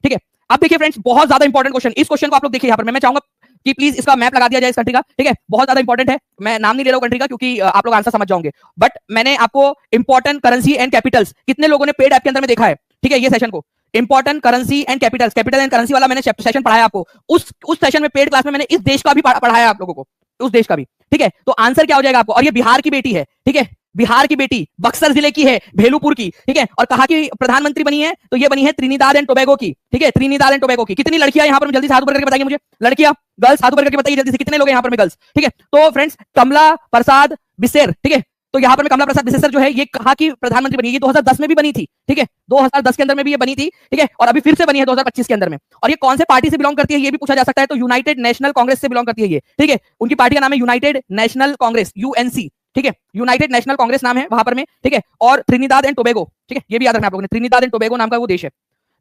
ठीक है। अब देखिए फ्रेंड्स, बहुत ज्यादा इंपॉर्टेंट क्वेश्चन, इस क्वेश्चन को आप लोग देखिए यहाँ पर, मैं चाहूंगा कि प्लीज इसका मैप लगा दिया जाए इस कंट्री का, ठीक है। बहुत ज्यादा इंपॉर्टेंट है, मैं नाम नहीं ले रहा हूँ कंट्री का क्योंकि आप लोग आंसर समझ जाओगे, बट मैंने आपको इंपॉर्टेंट करेंसी एंड कैपिटल्स कितने लोगों ने पेड ऐप के अंदर में देखा है, ठीक है, ये सेशन को important currency and Capitals, capital and currency वाला मैंने सेशन पढ़ाया आपको, उस सेशन में पेड क्लास में मैंने इस देश का भी पढ़ाया आप लोगों को, उस देश का भी, ठीक है। तो आंसर क्या हो जाएगा आपको, और ये बिहार की बेटी है, ठीक है, बिहार की बेटी, बक्सर जिले की है, भेलूपुर की, ठीक है, और कहा कि प्रधानमंत्री बनी है, तो ये बनी है त्रिनिदाद एंड टोबैगो की, ठीक है, त्रिनिदाद एंड टोबैगो की। कितनी लड़कियां यहाँ पर जल्दी से हाथ ऊपर करके बताइए मुझे, लड़कियां, गर्ल्स हाथ ऊपर करके बताइए जल्दी से, कितने लोग हैं यहाँ पर में गर्ल्स, ठीक है। तो फ्रेंड्स, कमला प्रसाद बिसेर, ठीक है, तो यहाँ पर में कमला प्रसाद बिसेर जो है, ये कहा कि प्रधानमंत्री बनी, ये 2010 में भी बनी थी, ठीक है, 2010 के अंदर में भी ये बनी थी, ठीक है, और अभी फिर से बनी है 2025 के अंदर में। और ये कौन से पार्टी से बिलोंग करती है ये भी पूछा जा सकता है, तो यूनाइटेड नेशनल कांग्रेस से बिलोंग करती है ये, ठीक है, उनकी पार्टी का नाम है यूनाइटेड नेशनल कांग्रेस, यूएनसी, ठीक है, यूनाइटेड नेशनल कांग्रेस नाम है वहां पर में, ठीक है। और त्रिनिदाद एंड टोबैगो, ठीक है, ये भी याद रखना आप लोगों ने, त्रिनिदाद एंड टोबैगो नाम का वो देश है,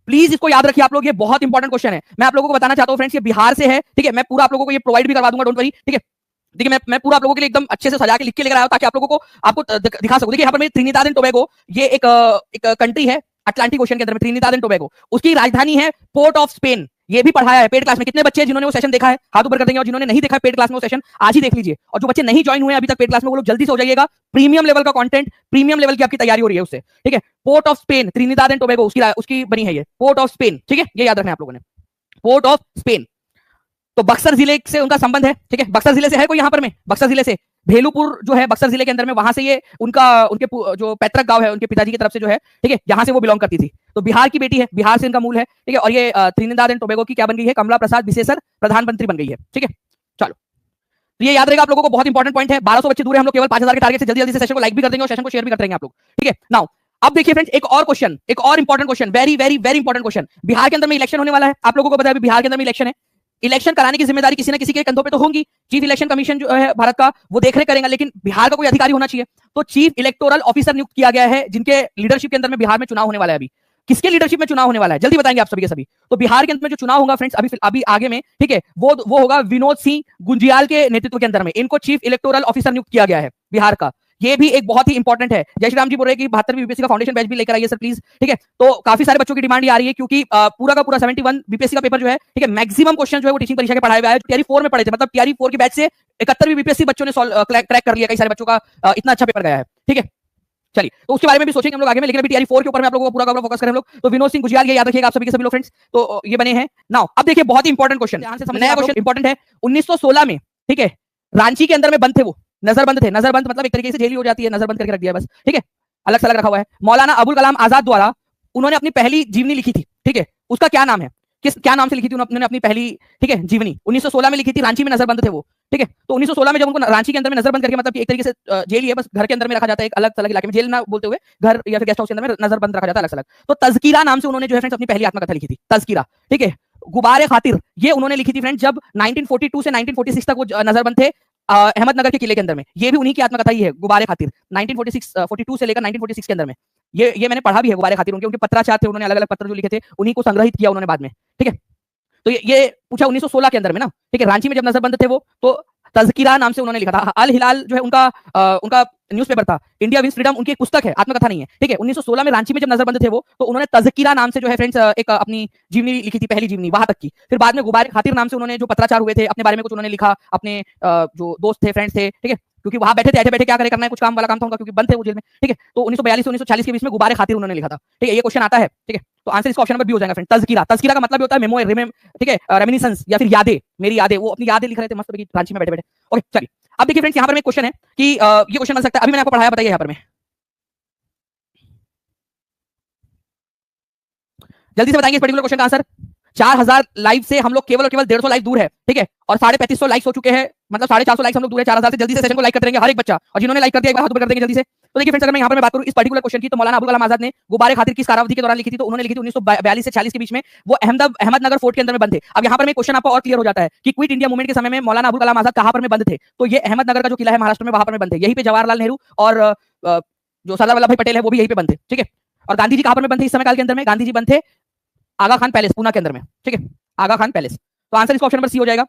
प्लीज इसको याद रखिए आप लोग, ये बहुत इंपॉर्टेंट क्वेश्चन है। मैं आप लोगों को बताना चाहता हूं फ्रेंड्स, ये बिहार से है, ठीक है, मैं पूरा आप लोगों को ये प्रोवाइड भी करवा दूंगा, डोंट वरी, ठीक है। देखिए मैं पूरा आप लोगों के लिए एकदम अच्छे से सजा के लिख के लेकर आया हूं ताकि आप लोगों को आपको दिखा सकूं। देखिए यहाँ पर त्रिनिदाद एंड टोबैगो, ये एक कंट्री है अटलांटिक ओशन के अंदर में, त्रिनिदाद एंड टोबैगो, उसकी राजधानी है पोर्ट ऑफ स्पेन, ये भी पढ़ाया है पेड क्लास में। कितने बच्चे जिन्होंने वो सेशन देखा है हाथ ऊपर कर देंगे, और जिन्होंने नहीं देखा पेड क्लास में वो सेशन आज ही देख लीजिए, और जो बच्चे नहीं ज्वाइन हुए अभी तक पेड क्लास में वो लोग जल्दी से हो जाइएगा, प्रीमियम लेवल का कंटेंट, प्रीमियम लेवल की आपकी तैयारी हो रही है उससे, ठीक है। Port of Spain, Trinidad and Tobago, उसकी बनी है ये, पोर्ट ऑफ स्पेन, ठीक है, ये याद रखना है आप लोगों ने, पोर्ट ऑफ स्पेन। तो बक्सर जिले से उनका संबंध है, ठीक है, बक्सर जिले से है कोई यहाँ पर में, बक्सर जिले से भेलूपुर जो है बक्सर जिले के अंदर में, वहां से ये उनके जो पैतृक गांव है उनके पिताजी की तरफ से जो है, ठीक है, यहां से वो बिलोंग करती थी। तो बिहार की बेटी है, बिहार से इनका मूल है, ठीक है। और ये त्रिनिदाद एंड टोबैगो की क्या बन गई है, कमला प्रसाद बिसेसर प्रधानमंत्री बन गई है, ठीक है। चलो, तो ये याद रहेगा आप लोगों को, बहुत इंपॉर्टेंट पॉइंट है। 1200 बच्चे दूर है, हम लोग केवल 5000 के टारगेट से जल्दी जल्दी से सेशन को लाइक भी कर देंगे और सेशन को शेयर भी करते रहेंगे आप लोग, ठीक है। नाउ अब देखिए फ्रेंड्स, एक और क्वेश्चन, एक और important question, very very very important question. Bihar के अंदर में इलेक्शन होने वाला है, आप लोगों को पता है बिहार के अंदर में इलेक्शन है, इलेक्शन कराने की जिम्मेदारी किसी ना किसी के कंधों पे तो होगी। चीफ इलेक्शन कमीशन जो है भारत का, वो देख रेख करेगा, लेकिन बिहार का कोई अधिकारी होना चाहिए, तो चीफ इलेक्टोरल ऑफिसर नियुक्त किया गया है, जिनके लीडरशिप के अंदर में बिहार में चुनाव होने वाला है। अभी किसके लीडरशिप में चुनाव होने वाला है जल्दी बताएंगे आप सभी के सभी। तो बिहार के अंदर में जो चुनाव होगा फ्रेंड्स अभी आगे में, ठीक है, वो होगा विनोद सिंह गुंजियाल के नेतृत्व के अंदर में, इनको चीफ इलेक्टोरल ऑफिसर नियुक्त किया गया है बिहार का। ये भी एक बहुत ही इंपॉर्टेंट है। जय श्री राम जी बोल रहे हैं कि 72वीं बीपीएससी का फाउंडेशन बैच भी लेकर आइए सर प्लीज, ठीक है। तो काफी सारे बच्चों की डिमांड ये आ रही है क्योंकि पूरा का पूरा 71 बीपीएससी का पेपर जो है, ठीक है, मैक्सिमम क्वेश्चन जो है वो टीचिंग परीक्षा के पढ़ाए हुए हैं, टीआरई 4 में पढ़े थे, मतलब टीआरई 4 की बैच से 71वीं बीपीएससी बच्चों ने क्रैक कर लिया, कई सारे बच्चों का इतना अच्छा पेपर गया है, ठीक है। चलिए, तो उसके बारे में भी सोचेंगे हम लोग आगे में, लेकिन अभी टीआरई 4 के ऊपर में आप लोगों को पूरा का फोकस करें हम लोग। तो विनोद सिंह गुजियाल, ये याद रखिएगा आप सभी के सभी लोग फ्रेंड्स, तो ये बने हैं। नाउ अब देखिए बहुत ही इंपॉर्टेंट क्वेश्चन, नया क्वेश्चन इंपॉर्टेंट है। 1916 में, ठीक है, रांची के अंदर में बंद थे, वो नजरबंद थे, नजरबंद मतलब एक तरीके से जेल ही हो जाती है, नजरबंद करके रख दिया बस, ठीक है, अलग से अलग रखा हुआ है। मौलाना अबुल कलाम आजाद द्वारा उन्होंने अपनी पहली जीवनी लिखी थी, ठीक है, उसका क्या नाम है, क्या नाम से लिखी थी उन्होंने अपनी पहली, ठीक है, जीवनी 1916 में लिखी थी, रांची में नजरबंद थे वो, ठीक है। तो 1916 में जब उनको रांची के अंदर में नजरबंद करके, मतलब एक तरीके से जेल ही है, बस घर के अंदर में रखा जाता है, एक अलग अलग इलाके में, जेल ना बोलते हुए घर या फिर गेस्ट हाउस के अंदर में नजरबंद रखा जाता है अलग अलग। तो तज़किरा नाम से उन्होंने जो है फ्रेंड्स अपनी पहली आत्मकथा लिखी थी, तज़किरा, ठीक है। गुबारे खातिर ये उन्होंने लिखी थी फ्रेंड्स जब 1942 से 1946 तक वो नजरबंद थे अहमदनगर के किले के अंदर में। ये भी उन्हीं की आत्मकथा ही है, गुबारे खातिर, 1942 से लेकर 1946 के अंदर में। ये मैंने पढ़ा भी है, गुबारे खातिर, उनके पत्राचार थे, उन्होंने अलग अलग पत्र जो लिखे थे उन्हीं को संग्रहित किया उन्होंने बाद में, ठीक है। तो ये पूछा 1916 के अंदर में ना, ठीक है, रांची में जब नजरबंद थे वो, तो तज़किरा नाम से उन्होंने लिखा था। अल हिलाल जो है उनका न्यूज़पेपर था, इंडिया विंस फ्रीडम उनकी एक पुस्तक है, आत्मकथा नहीं है, ठीक है। 1916 में रांची में जब नजरबंद थे वो, तो उन्होंने तज़किरा नाम से जो है फ्रेंड्स एक अपनी जीवनी लिखी थी, पहली जीवनी वहां तक की। फिर बाद में गुबारे खातिर नाम से उन्होंने जो पत्राचार हुए थे, अपने बारे में कुछ उन्होंने लिखा, अपने जो दोस्त थे, फ्रेंड्स थे, ठीक है, क्योंकि वहां बैठे थे, बैठे क्या करे, करना है कुछ काम वाला काम था उनका, क्योंकि बंद थे वो जेल में, ठीक है। तो 1942 से 1940 के बीच में गुबारे खातिर उन्होंने लिखा था, ठीक है। ये क्वेश्चन आता है, ठीक है, तो आंसर इसका ऑप्शन नंबर बी हो जाएगा फ्रेंड, तज़किरा। तज़किरा का मतलब होता है मेमो, ठीक है, रेमिनिसेंस या फिर यादें, मेरी यादें, वो अपनी यादें लिख रहे थे मस्त रांची में बैठे बैठे। ओके चलिए, अब देखिए फ्रेंड्स यहाँ पर में क्वेश्चन है कि ये क्वेश्चन बन सकता है, अभी मैंने आपको पढ़ाया, बताइए यहाँ पर में जल्दी से बताएंगे इस पर्टिकुलर क्वेश्चन का आंसर। 4000 लाइव से हम लोग केवल और केवल 150 लाइव दूर है, ठीक है, और 3550 लाइक्स हो चुके हैं, मतलब 450 लाइक्स हम लोग दूर है 4000 से। जल्दी से सेशन को लाइक कर देंगे हर एक बच्चा, और जिन्होंने लाइक कर दिया एक बार हाथ ऊपर कर देंगे जल्दी से। तो देखिए फ्रेंड्स, अगर मैं यहाँ पर बात करूँ इस पर्टिकुलर क्वेश्चन की, तो मौलाना अबुल कलाम आजाद ने गुबारे खातिर किस कारावधि के दौरान लिखी थी, तो उन्होंने लिखी थी 1942 से 40 के बीच में, वो अहमदनगर फोर्ट के अंदर में बंद थे। अब यहाँ पर क्वेश्चन आपको और क्लियर हो जाता है कि क्विट इंडिया मूवमेंट के समय में मौलाना अबुल कलाम आजाद कहाँ पर में बंद थे, तो ये अहमदनगर का जो किला है महाराष्ट्र में, वहां पर में बंद थे। यहीं पे जवाहरलाल नेहरू और जो सरदार वल्लभ भाई पटेल है वो भी यहीं पे बंद थे, ठीक है। और गांधी जी कहाँ पर में बंद थे इस समय काल के अंदर में, गांधी जी बंद थे आगा खान पैलेस पूना के अंदर में, ठीक है, आगा खान पैलेस। तो आंसर इसका ऑप्शन नंबर सी हो जाएगा।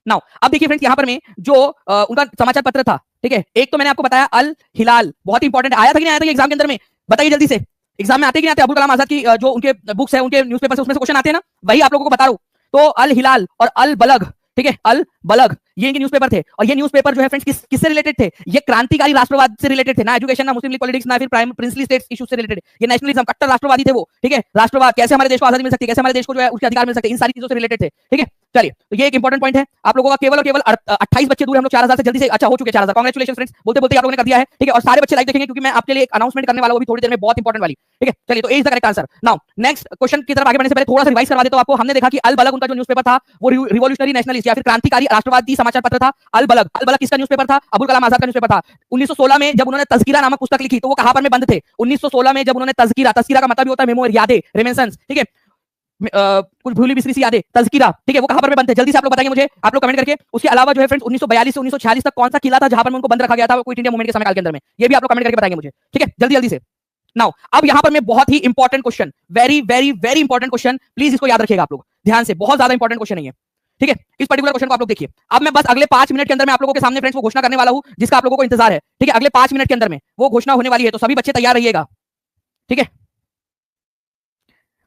नाउ अब देखिए फ्रेंड्स यहाँ पर में जो उनका समाचार पत्र था, ठीक है, एक तो मैंने आपको बताया अल हिलाल, बहुत इंपॉर्टेंट, आया था कि नहीं आया था एग्जाम के अंदर में, बताइए जल्दी से। एग्जाम में आते कि नहीं आते? अबुल कलाम आजाद की जो उनके बुक्स है, उनके न्यूज़पेपर से, उसमें से क्वेश्चन आते हैं ना, वही आप लोगों को बता रहा हूं। तो अल हिलाल और अल बलग, ठीक है, अल बलग, ये इनके न्यूज़पेपर थे। और ये न्यूज़पेपर जो है फ्रेंड्स किससे रिलेटेड थे? ये क्रांतिकारी राष्ट्रवाद से रिलेटेड थे। ना एजुकेशन, ना मुस्लिम लीग पॉलिटिक्स, ना फिर प्राइम प्रिंसली स्टेट्स इश्यूज से रिलेटेड। ये नेशनलिज्म, कट्टर राष्ट्रवादी थे वो, ठीक है। राष्ट्रवाद, कैसे हमारे देश को आजादी मिल सकती है, कैसे हमारे देश को जो है उसके अधिकार मिल सकते हैं, इन सारी चीजों से रिलेटेड थे, ठीक है। चलिए, तो ये एक इंपॉर्टेंट पॉइंट है आप लोगों का। केवल और केवल 28 बच्चे दूर, हम लोग 4000 से जल्दी से अच्छा हो चुके 4000। कांग्रेचुलेशन फ्रेंड्स, बोलते बोलते आप लोगों ने कर दिया है, ठीक है। और सारे बच्चे लाइव देखेंगे क्योंकि मैं आपके लिए एक अनाउंसमेंट करने वाला हूं अभी थोड़ी देर में, बहुत इंपॉर्टेंट वाली, ठीक है। चलिए, तो A is the correct answer. Now next question की तरफ आगे बढ़ने से पहले थोड़ा सा रिवाइज करवा देता हूं आपको। हमने देखा कि अल बलग उनका जो न्यूज़पेपर था वो रिवॉल्यूशनरी नेशनलिस्ट या फिर क्रांतिकारी राष्ट्रवादी समाचार पत्र था। अल बलग किसका न्यूज़पेपर था? अबुल कलाम आजाद का न्यूज़पेपर था। 1916 में जब उन्होंने तज़किरा नामक पुस्तक लिखी तो वो कहां पर में बंद थे? 1916 में जब उन्होंने तज़किरा का मतलब होता है मेमोरी, यादें, रेमिनिसेंस, ठीक है, कुछ भूली बिसरी सी यादें, तज़किरा, ठीक है, वो कहां पर में बंद थे? जल्दी से आप लोग बताएंगे मुझे, आप लोग कमेंट करके। उसके अलावा जो है फ्रेंड्स 1942 से 1946 तक कौन सा किला था जहां पर उनको बंद रखा गया था क्विट इंडिया मूवमेंट के समयकाल के अंदर में? ये भी आप लोग कमेंट करके बताएंगे मुझे, ठीक है, जल्दी जल्दी से। नाउ अब यहां पर मैं बहुत ही important question, very very very important question, please इसको याद रखिएगा आप लोग ध्यान से, बहुत ज्यादा इंपॉर्टेंट क्वेश्चन है ये, ठीक है। इस पर्टिकुलर क्वेश्चन को आप लोग देखिए। अब मैं बस अगले 5 मिनट के अंदर मैं आप लोगों के सामने फ्रेंड्स वो घोषणा करने वाला हूं जिसका आप लोगों को इंतजार है, ठीक है। अगले 5 मिनट के अंदर में वो घोषणा होने वाली है, तो सभी बच्चे तैयार रहिएगा, ठीक है।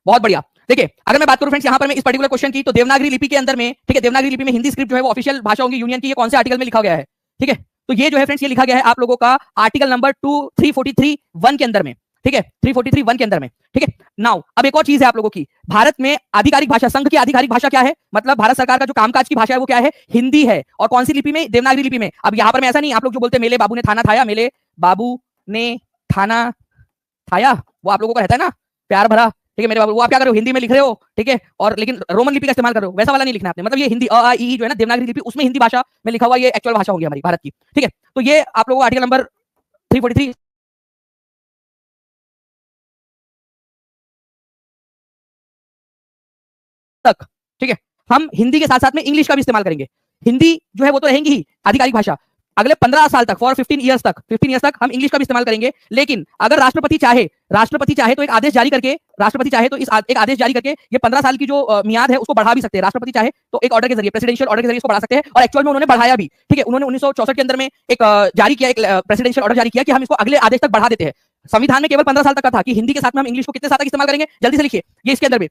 बहुत बढ़िया। देखिए, अगर मैं बात करूं फ्रेंड्स यहां पर मैं इस पर्टिकुलर क्वेश्चन की, तो देवनागरी लिपि के अंदर में, ठीक है, देवनागरी लिपि में हिंदी स्क्रिप्ट जो है वो ऑफिशियल भाषा होगी यूनियन की। ये कौन से आर्टिकल में लिखा गया है? ठीक है, तो ये जो है फ्रेंड्स ये लिखा गया है आप लोगों का आर्टिकल नंबर 343(1) के अंदर में, ठीक है, 343(1) के अंदर में, ठीक है। नाउ अब एक और चीज है आप लोगों की, भारत में आधिकारिक भाषा, संघ की आधिकारिक भाषा क्या है? मतलब भारत सरकार का जो कामकाज की भाषा है वो क्या है? हिंदी है। और कौन सी लिपि में? देवनागरी लिपि में। अब यहां पर मैं ऐसा नहीं, आप लोग जो बोलते मेले बाबू ने थाना थाया, मेले बाबू ने थाना थाया, वो आप लोगों को रहता है ना प्यार भरा, ठीक है मेरे बाबू, वो आप क्या कर रहे हो? हिंदी में लिख रहे हो, ठीक है, और लेकिन रोमन लिपि का इस्तेमाल कर रहे हो, वैसा वाला नहीं लिखना है आपने। मतलब ये हिंदी अ आ इ ई जो है ना देवनागरी लिपि, उसमें हिंदी भाषा में लिखा हुआ ये एक्चुअल भाषा होगी हमारी भारत की, ठीक है। तो ये आप लोगों को आर्टिकल नंबर 343 तक, ठीक है। हम हिंदी के साथ साथ में इंग्लिश का भी इस्तेमाल करेंगे। हिंदी जो है वो तो रहेंगी ही आधिकारिक भाषा, अगले 15 साल तक, फॉर 15 ईयर्स तक, 15 ईयर्स तक हम इंग्लिश का भी इस्तेमाल करेंगे। लेकिन अगर राष्ट्रपति चाहे तो एक आदेश जारी करके, राष्ट्रपति चाहे तो एक आदेश जारी करके ये 15 साल की जो मियाद है उसको बढ़ा भी सकते हैं। राष्ट्रपति चाहे तो एक ऑर्डर के जरिए, प्रेसिडेंशियल ऑर्डर के जरिए इसको बढ़ा सकते हैं, और एक्चुअल में उन्होंने बढ़ाया भी, ठीक है। उन्होंने 1964 के अंदर में एक जारी किया, एक प्रेसिडेंशियल ऑर्डर जारी किया कि हम इसको अगले आदेश तक बढ़ा देते हैं। संविधान में केवल 15 साल तक का था कि हिंदी के साथ में हम इंग्लिश को कितने साल तक इस्तेमाल करेंगे, जल्दी से लिखिए, ये इसके अंदर भी,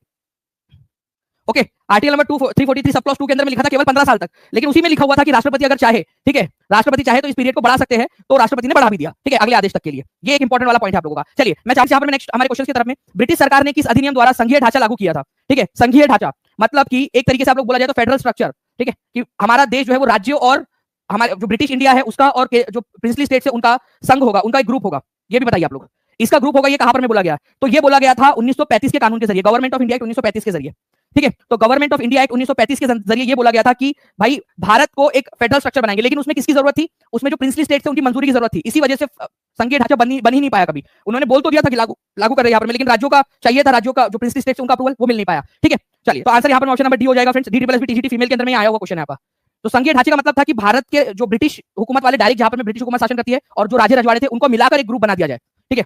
okay. Article number 343 sub clause 2 के अंदर में लिखा था केवल 15 साल तक, लेकिन उसी में लिखा हुआ था कि राष्ट्रपति अगर चाहे, ठीक है, राष्ट्रपति चाहे तो इस पीरियड को बढ़ा सकते हैं, तो राष्ट्रपति ने बढ़ा भी दिया, ठीक है, अगले आदेश तक के लिए। ये एक इंपॉर्टेंट वाला पॉइंट है आप लोगों का। चलिए मैं चाहूंगा यहाँ पर नेक्स्ट हमारे क्वेश्चन की तरफ में, ब्रिटिश सरकार ने किस अधिनियम द्वारा संघीय ढांचा लागू किया था? ठीक है, संघीय ढांचा मतलब कि एक तरीके से आप लोग बोला जाए तो फेडरल स्ट्रक्चर, ठीक है, कि हमारा देश जो है वो राज्यों और हमारे जो ब्रिटिश इंडिया है उसका और जो प्रिंसली स्टेट है उनका संघ होगा, उनका एक ग्रुप होगा। ये भी बताइए आप लोग, इसका ग्रुप होगा, ये कहां पर में बोला गया? तो ये बोला गया था 1935 के कानून के जरिए, गवर्नमेंट ऑफ इंडिया एक्ट 1935 के जरिए, ठीक है। तो गवर्नमेंट ऑफ इंडिया एक्ट 1935 के जरिए ये बोला गया था कि भाई भारत को एक फेडरल स्ट्रक्चर बनाएंगे, लेकिन उसमें किसकी जरूरत थी? उसमें जो प्रिंसली स्टेट थे उनकी मंजूरी की जरूरत थी। इसी वजह से संघीय ढांचा बन ही नहीं पाया कभी। उन्होंने बोल तो दिया था कि लागू कर रहे हैं यहाँ पर, लेकिन राज्यों का चाहिए था, राज्यों का जो प्रिंसली स्टेट उनका अप्रूवल वो मिल नहीं पाया, ठीक है। चलिए, तो आंसर यहाँ पर ऑप्शन नंबर डी हो जाएगा friends, D triple S TGT female के अंदर में आया हुआ क्वेश्चन है यहाँ पर। तो संघीय ढांचे का मतलब था कि भारत के जो ब्रिटिश हुकूमत वाले डायरेक्ट जहां पर ब्रिटिश हुकूमत शासन करती है और जो राजे रजवाड़े थे उनको मिलाकर एक ग्रुप बना दिया जाए, ठीक है।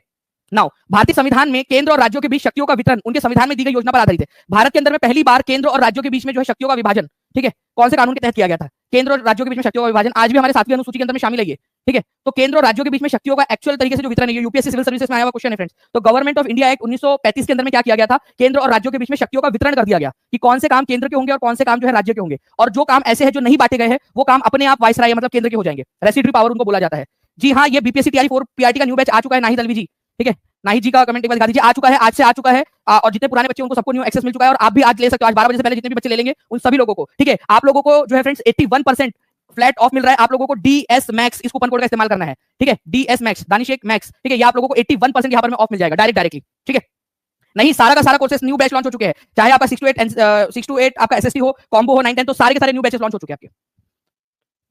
नाउ भारतीय संविधान में केंद्र और राज्यों के बीच शक्तियों का वितरण उनके संविधान में दी गई योजना पर आधारित है। भारत के अंदर में पहली बार केंद्र और राज्यों के बीच में जो है शक्तियों का विभाजन, ठीक है, कौन से कानून के तहत किया गया था? केंद्र और राज्यों के बीच में शक्तियों का विभाजन आज भी हमारे 7वीं अनुसूची के अंदर में शामिल है ये, ठीक है। तो केंद्र और राज्यों के बीच में शक्तियों का एक्चुअल तरीके से जो वितरण है, यूपीएससी सिविल सर्विसेज में आया हुआ क्वेश्चन है फ्रेंड्स। तो गवर्नमेंट ऑफ इंडिया एक्ट 1935 के अंदर में क्या किया गया था? केंद्र और राज्यों के बीच में शक्तियों का वितरण कर दिया गया कि कौन से काम केंद्र के होंगे और कौन से काम जो है राज्य के होंगे, और जो काम ऐसे है जो नहीं बांटे गए हैं वो काम अपने आप वाइसराय मतलब केंद्र के हो जाएंगे। रेसिडरी पावर उनको बोला जाता है। जी हाँ, ये बीपीएससी तैयारी 4 पीआरटी का न्यू बैच आ चुका है, नाहिद अलवी जी, ठीक है, नाहिद जी का कमेंट एक बार दिखा दीजिए, आ चुका है, आज से आ चुका है, और जितने पुराने बच्चे उनको सबको न्यू एक्सेस मिल चुका है, और आप भी आज ले सकते हो, आज 12 बजे से पहले जितने भी बच्चे ले लेंगे उन सभी लोगों को, ठीक है। आप लोगों को जो है फ्रेंड्स 81% फ्लैट ऑफ मिल रहा है। आप लोगों को डीएस मैक्स इस कूपन कोड का इस्तेमाल करना है, ठीक है, डीएस मैक्स, दानिश एक मैक्स, ठीक है, ये आप लोगों को 81% यहाँ पर में ऑफ मिल जाएगा डायरेक्टली, ठीक है। नहीं, सारा का सारा कोर्सेस न्यू बैच लॉन्च हो चुके हैं, चाहे आपका 6 to 8 आपका एसएसटी हो, कॉम्बो हो, 9-10, तो सारे के सारे न्यू बैचेस लॉन्च हो चुके हैं आपके।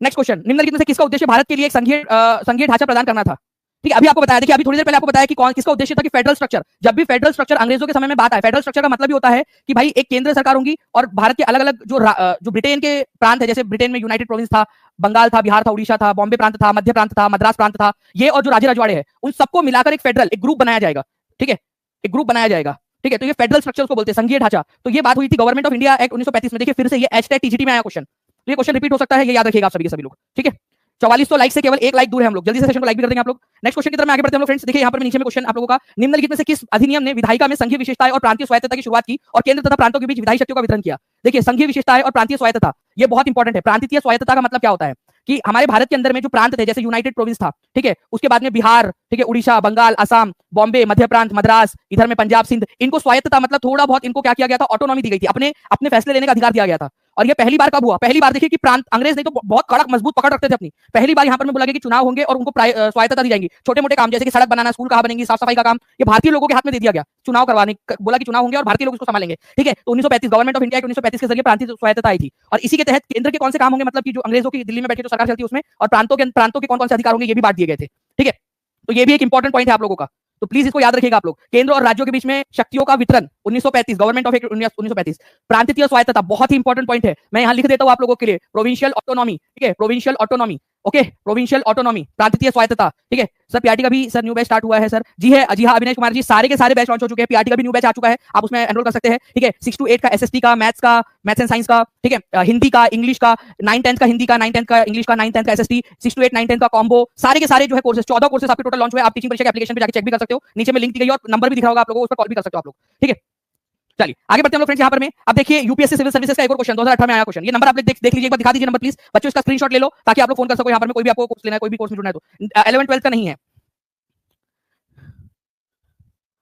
नेक्स्ट क्वेश्चन, निम्नलिखित में से किसका उद्देश्य भारत के लिए एक संघीय ढांचा प्रदान करना था? ठीक है, अभी आपको बताया, देखिए अभी थोड़ी देर पहले आपको बताया कि कौन किसका उद्देश्य था कि फेडरल स्ट्रक्चर। जब भी फेडरल स्ट्रक्चर अंग्रेजों के समय में बात आए, फेडरल स्ट्रक्चर का मतलब भी होता है कि भाई एक केंद्र सरकार होगी और भारत के अलग अलग जो ब्रिटेन के प्रांत है, जैसे ब्रिटेन में यूनाइटेड प्रोविंस था, बंगाल था, बिहार था, उड़ीसा था, बॉम्बे प्रांत था, मध्य प्रांत था, मद्रास प्रांत था, ये और जो राजे रजवाड़े हैं उन सबको मिलाकर एक फेडरल एक ग्रुप बनाया जाएगा, ठीक है, एक ग्रुप बनाया जाएगा, ठीक है। तो ये फेडरल स्ट्रक्चर को बोलते हैं, संघीय ढांचा। तो ये बात हुई थी गवर्नमेंट ऑफ इंडिया एक्ट 1935 में। देखिए फिर से ये #TGT में आया क्वेश्चन, तो ये क्वेश्चन रिपीट हो सकता है, ये याद रखिएगा आप सभी के सभी लोग, ठीक है। 4400 लाइक से केवल 1 लाइक दूर है हम लोग। जल्दी से सेशन को लाइक भी कर देंगे आप लोग। नेक्स्ट क्वेश्चन की तरफ आगे बढ़ते हैं हम लोग फ्रेंड्स। देखिए यहाँ पर नीचे में क्वेश्चन आप लोगों का, निम्नलिखित में से किस अधिनियम ने विधायिका में संघीय विशेषताएं और प्रांतीय स्वायत्तता की शुरुआत की और केंद्र तथा प्रांतों के बीच विधायी शक्तियों का वितरण किया? देखिए संघीय विशेषताएं और प्रांतीय स्वायत्तता ये बहुत इंपॉर्टेंट है। प्रांतीय स्वायत्तता का मतलब क्या होता है कि हमारे भारत के अंदर में जो प्रांत थे, जैसे यूनाइटेड प्रोविंस था, ठीक है, उसके बाद में बिहार, ठीक है, उड़ीसा, बंगाल, असम, बॉम्बे, मध्य प्रांत, मद्रास, इधर में पंजाब, सिंध, इनको स्वायत्तता मतलब थोड़ा बहुत इनको क्या किया गया था, ऑटोनॉमी दी गई थी, अपने अपने फैसले लेने का अधिकार दिया गया था। और ये पहली बार कब हुआ? पहली बार देखिए कि प्रांत, अंग्रेज नहीं तो बहुत कड़क मजबूत पकड़ रखते थे अपनी, पहली बार यहाँ पर मैं बोला गया कि चुनाव होंगे और उनको स्वायत्तता दी जाएगी। छोटे मोटे काम जैसे कि सड़क बनाना, स्कूल कहाँ बनेंगी, साफ सफाई का काम, ये भारतीय लोगों के हाथ में दे दिया गया। चुनाव करवाने बोला कि चुनाव होंगे और भारतीय लोग इसको संभालेंगे, ठीक है। तो 1935 गवर्नमेंट ऑफ इंडिया 1935 के जरिए प्रांतीय स्वायत्तता आई थी और इसी के तहत केंद्र के कौन से काम होंगे, मतलब कि जो अंग्रेजों की दिल्ली में बैठे जो सरकार चलती है उसमें, और प्रांतों के कौन कौन से अधिकार होंगे ये भी बांट दिए गए थे, ठीक है। तो ये भी एक इंपॉर्टेंट पॉइंट है आप लोगों का, तो प्लीज इसको याद रखिएगा आप लोग। केंद्र और राज्यों के बीच में शक्तियों का वितरण 1935, गवर्नमेंट ऑफ 1935। प्रांतीय स्वायत्तता बहुत ही इंपॉर्टेंट पॉइंट है, मैं यहां लिख देता हूं आप लोगों के लिए, प्रोविंशियल ऑटोनॉमी, ठीक है, provincial autonomy, okay, provincial autonomy, प्रांतीय स्वायत्तता, ठीक है। सर पीआरटी का भी सर न्यू बैच स्टार्ट हुआ है सर, जी है, जी हाँ अविनाश कुमार जी, सारे के सारे बैच लॉन्च हो चुके हैं, पीआरटी का भी न्यू बैच आ चुका है, आप उसमें एनरोल कर सकते हैं, ठीक है। 6 to 8 का एसएसटी का, मैथ्स एंड साइंस का, ठीक है, हिंदी का, इंग्लिश का, 9-10 का हिंदी का, 9-10 का इंग्लिश का, 9-10 का एसएसटी, 6 to 8 9-10 का कॉम्बो, सारे के सारे जो है कोर्सेज, 14 कोर्सेज आपके टोटल लॉन्च हुए। आप टीचिंग परीक्षा के एप्लीकेशन पे जाकर चेक भी कर सकते हो, नीचे में लिंक दी गई और नंबर भी दिख रहा होगा आप लोगों को, उस पर कॉल भी कर सकते हो आप लोग, ठीक है। चलिए आगे बढ़ते हैं हम लोग फ्रेंड्स। यहाँ पर में अब देखिए यूपीएससी सिविल सर्विसेज का एक और क्वेश्चन 2018 में आया क्वेश्चन, ये नंबर आप देख लीजिए एक बार, दिखा दीजिए नंबर प्लीज बच्चों, इसका स्क्रीनशॉट ले लो ताकि आप लोग फोन कर सको। यहाँ पर में कोई भी आपको कोर्स लेना है, कोई भी कोर्स में जुड़ना है तो 11-12 का नहीं है,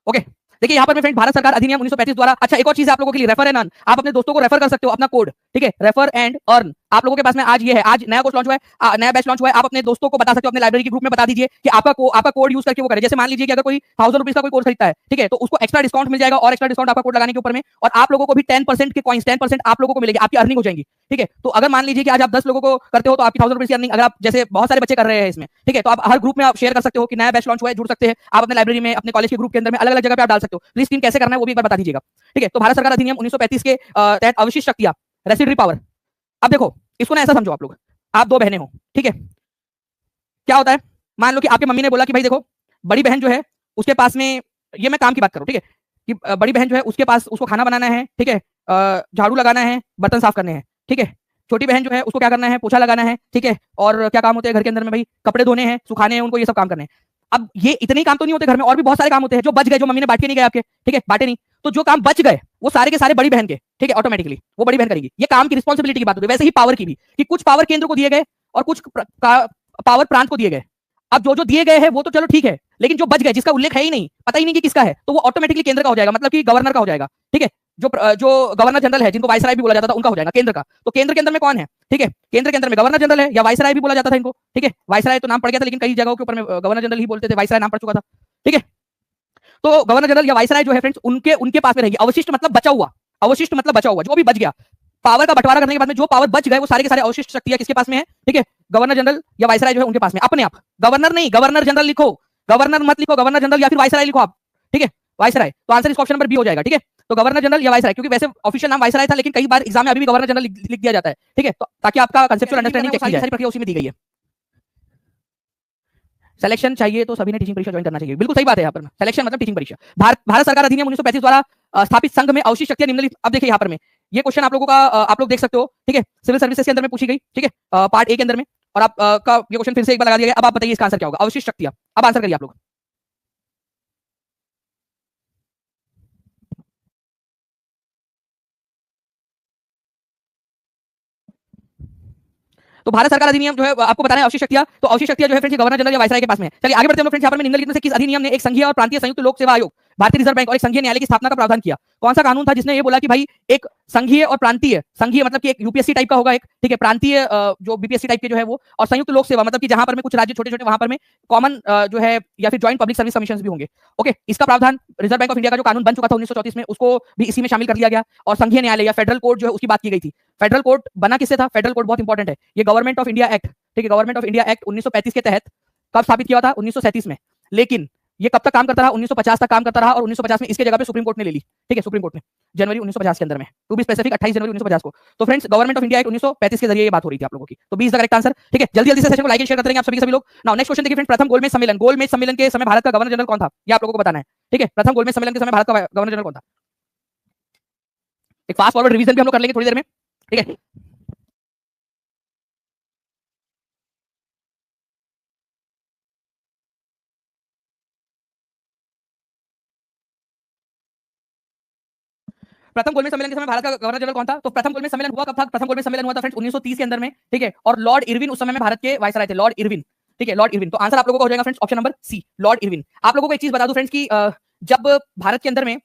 ओके। देखिए यहाँ पर फ्रेंड भारत सरकार अधिनियम 1935 द्वारा, अच्छा एक और चीज आप लोगों के लिए, रेफर एंड अर्न, आप अपने दोस्तों को रेफर कर सकते हो अपना कोड, ठीक है, रेफर एंड अर्न आप लोगों के पास में आज ये है, आज नया कोर्स लॉन्च हुआ है, नया बैच लॉन्च हुआ है, आप अपने दोस्तों को बता सकते हो, अपने लाइब्रेरी के ग्रुप में बता दीजिए कि आपका कोड यूज करके वो करे। जैसे मान लीजिए कि अगर कोई 1000 रुपीज का कोई कोर्स खरीदता है, ठीक है, तो उसको एक्स्ट्रा डिस्काउंट मिल जाएगा और एक्स्ट्रा डिस्काउंट आपका कोड लगाने के ऊपर में, और आप लोगों को भी 10% के कॉइंस 10% आप लोगों को मिलेगी, आपकी अर्निंग हो जाएगी, ठीक है। तो अगर मान लीजिए कि आज आप 10 लोगों को करते हो तो आपकी 1000 रुपीज की अर्निंग, अगर आप जैसे बहुत सारे बच्चे कर रहे हैं इसमें, ठीक है, तो आप हर ग्रुप में आप शेयर कर सकते हो कि नया बैच लॉन्च हुआ है, जुड़ सकते हैं आप अपने लाइब्रेरी में, अपने कॉलेज के ग्रुप के अंदर में, अलग अलग जगह पे आप डाल सकते हो। प्लीज टीम कैसे करना है वो भी एक बार बता दीजिएगा, ठीक है। तो भारत सरकार अधिनियम 1935 के तहत अवशिष्ट शक्तियां, रेसिडुअरी पावर, अब देखो इसको ना ऐसा समझो आप लोग, आप 2 बहनें हो, ठीक है, क्या होता है, मान लो कि आपकी मम्मी ने बोला कि भाई देखो बड़ी बहन जो है उसके पास में, ये मैं काम की बात करूं, ठीक है, कि बड़ी बहन जो है उसके पास, उसको खाना बनाना है, ठीक है, झाड़ू लगाना है, बर्तन साफ करने हैं, ठीक है। छोटी बहन जो है उसको क्या करना है, पोछा लगाना है, ठीक है, और क्या काम होते हैं घर के अंदर में, भाई कपड़े धोने हैं, सुखाने हैं उनको, ये सब काम करने हैं। अब ये इतने ही काम तो नहीं होते घर में, और भी बहुत सारे काम होते हैं जो बच गए, जो मम्मी ने बांट के नहीं गए आपके, ठीक है, बांटे नहीं, तो जो काम बच गए वो सारे के सारे बड़ी बहन के, ठीक है, ऑटोमेटिकली वो बड़ी बहन करेगी। ये काम की रिस्पॉन्सिबिलिटी की बात होती है। वैसे ही पावर की भी, कि कुछ पावर केंद्र को दिए गए और कुछ पावर प्रांत को दिए गए। अब जो दिए गए हैं वो तो चलो ठीक है, लेकिन जो बच गए, जिसका उल्लेख है ही नहीं, पता ही नहीं कि किसका है, तो वो ऑटोमेटिकली केंद्र का हो जाएगा, मतलब कि गवर्नर का हो जाएगा, ठीक है। जो गवर्नर जनरल है, जिनको वाइसराय भी बोला जाता था, उनका हो जाएगा केंद्र का। तो केंद्र के अंदर में कौन है, ठीक है, केंद्र के अंदर में गवर्नर जनरल है, या वाइसराय भी बोला जाता था इनको, ठीक है। वाइसराय तो नाम पड़ गया था, लेकिन कई जगहों के ऊपर में गवर्नर जनरल ही बोलते थे, वाइसराय नाम पड़ चुका था, ठीक है। तो गवर्नर जनरल या वाइसराय जो है फ्रेंड्स, उनके पास में रहेगी। अवशिष्ट मतलब बचा हुआ, अवशिष्ट मतलब बचा हुआ, जो भी बच गया, पावर का बंटवारा करने के बाद में जो पावर बच गए वो सारे के सारे अवशिष्ट शक्तियां किसके पास में है, ठीक है, गवर्नर जनरल या वाइसराय जो है उनके पास में। अपने आप गवर्नर नहीं, गवर्नर जनरल लिखो, गवर्नर मत लिखो, गवर्नर जनरल या फिर वाइसराय लिखो आप, ठीक है, वाइसराय। तो आंसर इसका ऑप्शन नंबर बी हो जाएगा, ठीक है। तो गवर्नर जनरल या वाइसराय, क्योंकि वैसे ऑफिशियल नाम वाइसराय था, लेकिन कई बार एग्जाम में अभी भी गवर्नर जनरल लिख दिया जाता है, ठीक है, तो ताकि आपका कंसेप्चुअल अंडरस्टैंडिंग चेक की जाए, सारी प्रक्रिया उसी में दी गई है। सिलेक्शन चाहिए तो सभी ने टीचिंग परीक्षा ज्वाइन करना चाहिए, बिल्कुल सही बात है। यहाँ पर सिलेक्शन मतलब टीचिंग परीक्षा। भारत सरकार अधिनियम 1935 द्वारा स्थापित संघ में अवशिष्ट शक्तियां निम्नलिखित, अब देखिए यहाँ पर में ये क्वेश्चन आप लोगों का, आप लोग देख सकते हो, ठीक है, सिविल सर्विसेज के अंदर में पूछी गई, ठीक है, पार्ट ए के अंदर में, और आप का ये क्वेश्चन फिर से एक बार लगा दिया गया। अब आप बताइए इसका आंसर क्या होगा, अवशिष्ट शक्तियां। अब आंसर करिए आप लोग। तो भारत सरकार अधिनियम जो है आपको बताना है अवशिष्ट शक्तियां, तो अवशिष्ट शक्तियां जो है फ्रेंड्स गवर्नर जनरल या वाइसराय के पास में है। चलिए आगे बढ़ते हैं फ्रेंड्स। यहाँ पर निम्नलिखित में से किस अधिनियम ने एक संघीय और प्रांतीय संयुक्त लोक सेवा आयोग, भारतीय रिजर्व बैंक और एक संघीय न्यायालय की स्थापना का प्रावधान किया? कौन सा कानून था जिसने ये बोला कि भाई एक संघीय और प्रांतीय, संघीय मतलब कि एक यूपीएससी टाइप का होगा एक, ठीक है, प्रांतीय जो बीपीएससी टाइप के जो है वो, और संयुक्त लोक सेवा मतलब कि जहां पर में कुछ राज्य छोटे छोटे, वहां पर में कॉमन जो है या फिर ज्वाइंट पब्लिक सर्विस कमीशन भी होंगे, ओके। इसका प्रावधान रिजर्व बैंक ऑफ इंडिया का जो कानून बन चुका था 1934 में, उसको भी इसी में शामिल कर लिया गया। और संघीय न्यायालय या फेडरल कोर्ट जो है उसकी बात की गई थी। फेडरल कोर्ट बना किससे था? फेडरल कोर्ट बहुत इंपॉर्टेंट है, ये गवर्नमेंट ऑफ इंडिया एक्ट, ठीक है, गवर्नमेंट ऑफ इंडिया एक्ट 1935 के तहत कब स्थापित किया था? 1937 में। लेकिन ये कब तक काम करता रहा? 1950 तक काम करता रहा, और 1950 में इसके जगह पे सुप्रीम कोर्ट ने ले ली, ठीक है, सुप्रीम कोर्ट ने जनवरी 1950 के अंदर में, टू बी स्पेसिफिक 28 जनवरी 1950 को। तो friends government of India act 1935 के जरिए ये बात हो रही थी आप लोगों की। तो 20 द करेक्ट आंसर, ठीक है। जल्दी जल्दी से सेशन को लाइक एंड शेयर करते रहेंगे आप सभी लोग। नाउ नेक्स्ट क्वेश्चन देखिए फ्रेंड्स, प्रथम गोलमेज सम्मेलन, गोलमेज सम्मेलन के समय भारत का गवर्नर जनरल कौन था? ये आप लोगों को बताना है, ठीक है। प्रथम गोलमेज सम्मेलन के समय भारत का गवर्नर जनरल कौन था? एक फास्ट फॉरवर्ड रिवीजन भी हम लोग कर लेंगे थोड़ी देर में, ठीक है। प्रथम गोलमेज सम्मेलन के समय भारत का गवर्नर जनरल कौन था? तो प्रथम गोलमेज सम्मेलन हुआ कब था? प्रथम गोलमेज सम्मेलन हुआ था फ्रेंड्स 1930 के अंदर में, ठीक है। और लॉर्ड इरविन उस समय में भारत के वायसराय थे, लॉर्ड इरविन, ठीक है, लॉर्ड इरविन। तो आंसर आप लोगों का हो जाएगा friends option number C, Lord Irwin. आप लोगों को एक चीज बता दूं फ्रेंड्स कि जब भारत के अंदर में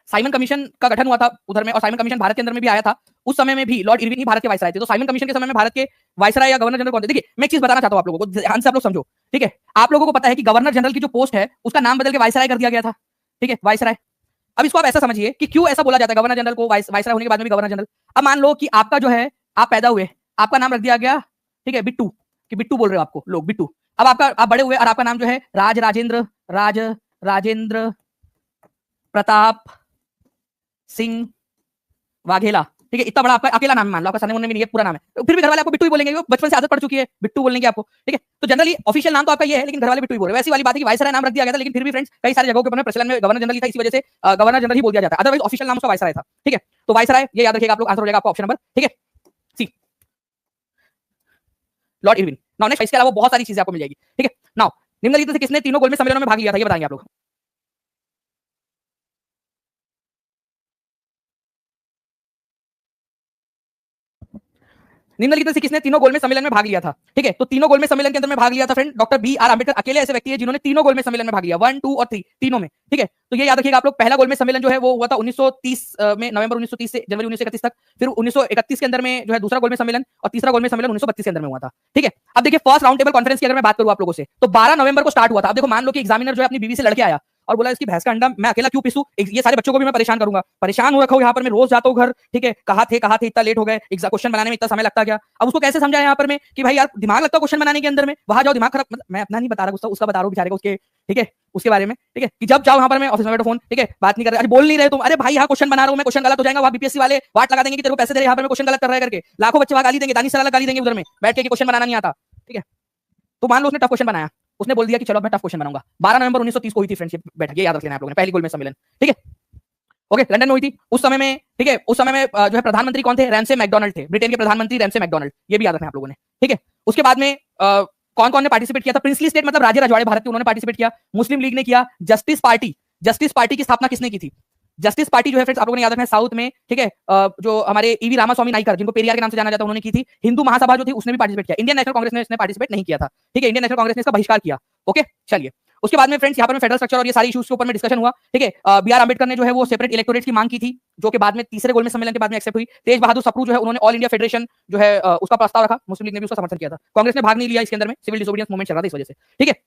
साइमन कमीशन का गठन हुआ था उधर में, और साइमन कमीशन भारत के अंदर में भी आया था, उस समय में भी लॉर्ड इरविन ही भारत के वायसराय थे। तो साइमन कमीशन के समय में भारत के वायसराय या गवर्नर जनरल कौन थे? देखिए मैं एक चीज बताना चाहता हूं आप लोगों को, ध्यान से आप लोग समझो, ठीक है। आप लोगों को पता है कि गवर्नर जनरल की जो पोस्ट है उसका नाम बदल के वायसराय कर दिया गया था, ठीक है, वायसराय। अब इसको आप ऐसा समझिए कि क्यों ऐसा बोला जाता है गवर्नर जनरल को वायसराय होने के बाद में भी गवर्नर जनरल। अब मान लो कि आपका जो है, आप पैदा हुए, आपका नाम रख दिया गया, ठीक है, बिट्टू, कि बिट्टू बोल रहे हो आपको लोग, बिट्टू। अब आप बड़े हुए और आपका नाम जो है राजेंद्र प्रताप सिंह वाघेला, ठीक है, इतना बड़ा आपका अकेला नाम मान लो, आपका सरनेम में नहीं है, पूरा नाम है, तो फिर भी घर वाले आपको बिट्टू ही बोलेंगे, बचपन से आदत पड़ चुकी है बिट्टू बोलने की आपको, ठीक है। तो जनरली ऑफिशियल नाम तो आपका ये है, लेकिन घर वाले बिट्टू ही बोल रहे हैं। वैसी वाली बात है कि वायसराय नाम रख दिया गया था, लेकिन फिर भी फ्रेंड्स कई सारी जगहों के ऊपर प्रचलन में गवर्नर जनरल था, इसी वजह से गवर्नर जनरल ही बोल दिया जाता है, अदरवाइज ऑफिशियल नाम उसका वायसराय था, ठीक है। तो वायसराय ये याद रखिएगा आप लोग, आंसर हो जाएगा आपका ऑप्शन नंबर, ठीक है, सी, लॉर्ड इरविन। नाउ नेक्स्ट, इसके अलावा बहुत सारी चीजें आपको मिल जाएगी, ठीक है। नाउ निम्नलिखित से किसने तीनों गोलमेज सम्मेलनों में भाग लिया था, ये बताएंगे आप लोग। निम्नलिखित से किसने तीनों गोलमेज सम्मेलन में भाग लिया था, ठीक है। तो तीनों गोलमेज सम्मेलन के अंदर में भाग लिया था friend doctor B R Ambedkar, अकेले ऐसे व्यक्ति है जिन्होंने तीनों गोलमेज सम्मेलन में भाग लिया, 1, 2 और 3 तीनों में, ठीक है। तो ये याद रखिएगा आप लोग, पहला गोलमेज सम्मेलन जो है वो हुआ था 1930 में, नवंबर 1930 से जनवरी 1931 तक। फिर 1931 के अंदर में जो है दूसरा गोलमेज सम्मेलन, और तीसरा गोलमेज सम्मेलन 1932 के अंदर में हुआ था, ठीक है। अब देखिए फर्स्ट राउंड टेबल कॉन्फ्रेंस की अगर मैं बात करूं आप लोगों से, तो 12 नवंबर को स्टार्ट हुआ था। अब देखो मान लो कि एग्जामिनर जो है अपनी बीवी से लड़के आया और बोला इसकी भैंस का अंडा मैं अकेला क्यों पीसूं, ये सारे बच्चों को भी मैं परेशान करूंगा, परेशान हो रखा हूं यहाँ पर, मैं रोज जाता हूँ घर, ठीक है, कहाँ थे इतना लेट हो गए, क्वेश्चन बनाने में इतना समय लगता क्या। अब उसको कैसे समझाया यहाँ पर मैं कि भाई यार दिमाग लगता है क्वेश्चन बनाने के अंदर में, वहां जाओ दिमाग खराब, मतलब मैं अपना नहीं बता रहा, उसका बता रहा हूँ बेचारे को, उसके, ठीक है, उसके बारे में, ठीक है, कि जब जाओ वहां पर मैं ऑफिस में बैठो फोन, ठीक है, बात नहीं कर रहे, अरे बोल नहीं रहे तुम, अरे भाई यहाँ क्वेश्चन बना रहा हूँ मैं, क्वेश्चन गलत हो जाएगा, वहां बीपीएससी वाले वाट लगा देंगे कि तेरे को पैसे दे रहे, यहाँ पर मैं क्वेश्चन गलत कर रहा है करके, लाखों बच्चे वहां गाली देंगे, दानी सलाह गाली देंगे उधर में बैठ के, क्वेश्चन बनाना नहीं आता, ठीक है। तो मान लो उसने टफ क्वेश्चन बनाया, उसने बोल दिया कि चलो मैं टफ क्वेश्चन बनाऊंगा। 12 नवंबर 1930 को हुई थी फ्रेंडशिप बैठक, ये याद रख लेना आप लोगों ने, पहली गोलमेज सम्मेलन, ठीक है, ओके, लंदन में हुई थी उस समय में, ठीक है। उस समय में जो है प्रधानमंत्री कौन थे? रैमसे मैकडॉनल्ड थे, ब्रिटेन के प्रधानमंत्री रैमसे मैकडॉनल्ड, ये भी याद रखना आप लोगों ने, ठीक है। उसके बाद में कौन कौन ने पार्टिसिपेट किया था? प्रिंसली स्टेट मतलब राज्य रजवाड़े भारत के, उन्होंने पार्टिसिपेट किया। मुस्लिम लीग ने किया। जस्टिस पार्टी की स्थापना किसने की थी? जस्टिस पार्टी जो है फ्रेंड्स आप लोगों ने याद रखना है साउथ में, ठीक है, जो हमारे ईवी रामास्वामी नाइकर, जिनको पेरियार के नाम से जाना जाता है, उन्होंने की थी। हिंदू महासभा जो थी उसने भी पार्टिसिपेट किया। इंडियन नेशनल कांग्रेस ने इसने पार्टिसिपेट नहीं किया था, ठीक है, इंडियन नेशनल कांग्रेस ने इसका बहिष्कार किया, ओके। चलिए उसके बाद में फ्रेंड्स यहाँ पर फेडरल स्ट्रक्चर और ये सारी इश्यूज के ऊपर में डिस्कशन हुआ, ठीक है। बी आर अम्बेडकर ने जो है वो सेपरेट इलेक्टोरेट की मांग की थी, जो कि बाद में तीसरे गोलमेज सम्मेलन के बाद में एक्सेप्ट हुई। तेज बहादुर सप्रू जो है उन्होंने ऑल इंडिया फेडरेशन जो है उसका प्रस्ताव रखा, मुस्लिम लीग ने भी उसका समर्थन किया था। कांग्रेस ने भाग नहीं लिया इसके अंदर में, सिविल डिसोबीडियंस मूवमेंट चल रहा था इस वजह से, ठीक है।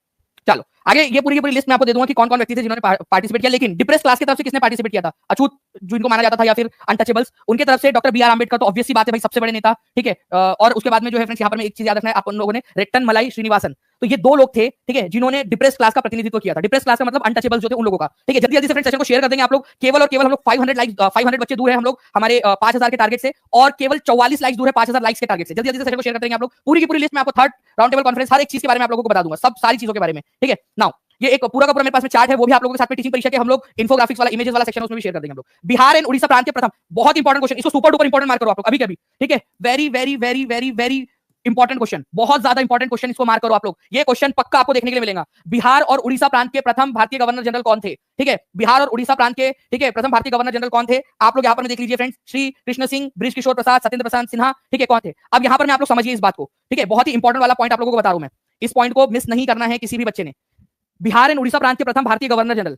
चलो आगे ये पूरी की पूरी लिस्ट में आपको दे दूंगा कि कौन कौन व्यक्ति थे जिन्होंने पार्टिसिपेट किया, लेकिन डिप्रेस क्लास की तरफ से किसने पार्टिसिपेट किया था? अछूत जिनको माना जाता था, या फिर अनटचेबल्स, उनके तरफ से डॉक्टर बी आर अम्बेडकर, तो ऑब्वियस सी बात है भाई, सबसे बड़े नेता, ठीक है। और उसके बाद में जो है फ्रेंड्स यहाँ पर एक चीज याद रखना है आप लोगों ने, रेट्टन मलाई श्रीनिवासन, तो ये दो लोग थे, ठीक है, जिन्होंने डिप्रेस क्लास का प्रतिनिधित्व किया था। डिप्रेस क्लास का मतलब अनटचेबल्स जो थे उन लोगों का, ठीक है। जल्दी जल्दी से फ्रेंड्स सेशन को शेयर कर देंगे आप लोग, केवल और केवल हम लोग 500 लाइक 500 बच्चे दूर है हम लोग हमारे 5000 के टारगेट से, और केवल 44 लाइक्स दूर है 5000 लाइक्स के टारगेट से। जल्दी जल्दी से सेशन को शेयर कर देंगे आप लोग। पूरी की पूरी लिस्ट में आपको थर्ड राउंड टेबल कॉन्फ्रेंस हर एक चीज के बारे में आप लोगों को बता दूंगा, सब सारी चीजों के बारे में, ठीक है। नाउ ये एक पूरा का पूरा मेरे पास में चार्ट है, वो भी आप लोगों के साथ में टीचिंग परीक्षा के हम लोग इन्फोग्राफिक्स वाला, इमेजेस वाला सेक्शन उसमें भी शेयर कर देंगे हम लोग। बिहार एंड उड़ीसा प्रांत के प्रथम, बहुत इंपॉर्टेंट क्वेश्चन, इसको सुपर डुपर इंपॉर्टेंट मार्क करो आप लोग अभी के अभी, ठीक है। Very very very very very important question, बहुत ज्यादा इंपॉर्टेंट क्वेश्चन, इसको मार्क करो आप लोग। ये क्वेश्चन पक्का आपको देखने के लिए मिलेगा। बिहार और उड़ीसा प्रांत के प्रथम भारतीय गवर्नर जनरल कौन थे? ठीक है, बिहार और उड़ीसा प्रांत के, ठीक है, प्रथम भारतीय गवर्नर जनरल कौन थे? आप लोग यहाँ पर देख लीजिए फ्रेंड्स, श्री कृष्ण सिंह, बृज किशोर प्रसाद, सत्येंद्र प्रसाद सिन्हा, ठीक है, कौन थे? अब यहाँ पर मैं आप लोग समझिए इस बात को, ठीक है, बहुत ही इंपॉर्टेंट वाला पॉइंट आप लोगों को बता रहा हूं मैं, इस पॉइंट को मिस नहीं करना है किसी भी बच्चे ने। बिहार एंड उड़ीसा प्रांत के प्रथम भारतीय governor general,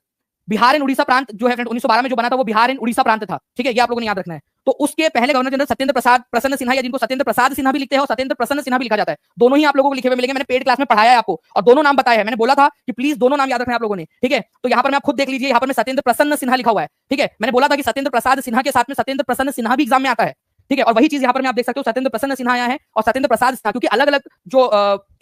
Bihar and Orissa प्रांत जो है 1912 में जो बना था वो बिहार एंड उड़ीसा प्रांत था, ठीक है, ये आप लोगों ने याद रखना है। तो उसके पहले गवर्नर जनरल सत्येंद्र प्रसाद प्रसन्न सिन्हा, या जिनको सत्येंद्र प्रसाद सिन्हा भी लिखते हैं और सत्येंद्र प्रसन्न सिन्हा भी लिखा जाता है, दोनों ही आप लोगों को लिखे हुए मिलेंगे। मैंने पेड क्लास में पढ़ाया है आपको और दोनों नाम बताया है, मैंने बोला था कि प्लीज दोनों नाम याद रखना आप लोगों ने, ठीक है। तो यहाँ पर मैं आप खुद देख लीजिए, यहाँ पर मैं सत्येंद्र प्रसन्न सिन्हा लिखा हुआ है, ठीक है। मैंने बोला था कि सत्येंद्र प्रसाद सिन्हा के साथ में सत्येंद्र प्रसन्न सिन्हा भी एग्जाम में आता है, ठीक है। और वही चीज यहाँ पर मैं आप देख सकते हो, सत्येंद्र प्रसन्न सिन्हा आया है और सत्येंद्र प्रसाद सिन्हा, क्योंकि अलग अलग जो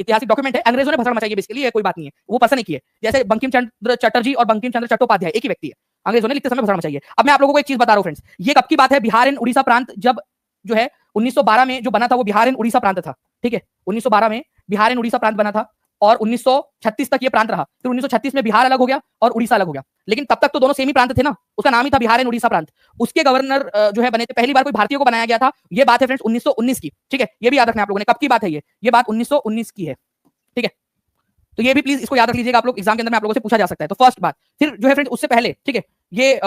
ऐतिहासिक डॉक्यूमेंट है, अंग्रेजों ने भसड़ मचाई है बेसिकली, ये कोई बात नहीं है, वो पसंद नहीं की है। जैसे बंकिम चंद्र चटर्जी और बंकिम चंद्र चट्टोपाध्याय एक ही व्यक्ति है, अंग्रेजों ने लिखते समय भसड़ मचाई है। अब मैं आप लोगों को एक चीज बता रहा हूं फ्रेंड्स, ये कब की बात है? बिहार एंड उड़ीसा प्रांत जब जो है 1912 में जो बना था वो बिहार एंड उड़ीसा प्रांत था, ठीक है। 1912 में बिहार एंड उड़ीसा प्रांत बना था और 1936 तक ये प्रांत रहा। फिर 1936 में बिहार अलग हो गया और उड़ीसा अलग हो गया, लेकिन तब तक तो दोनों सेम ही प्रांत थे ना, उसका नाम ही था बिहार एंड उड़ीसा प्रांत। उसके गवर्नर जो है बने थे, पहली बार कोई भारतीयों को बनाया गया था, ये बात है फ्रेंड्स 1919 की, ठीक है। ये भी याद रखना आप लोगों ने, कब की बात है ये बात 1919 की है, ठीक है। तो ये भी प्लीज इसको याद रख लीजिएगा आप लोग, एग्जाम के अंदर में आप लोगों से पूछा जा सकता है। तो फर्स्ट बात, फिर जो है फ्रेंड्स उससे पहले, ठीक है, ये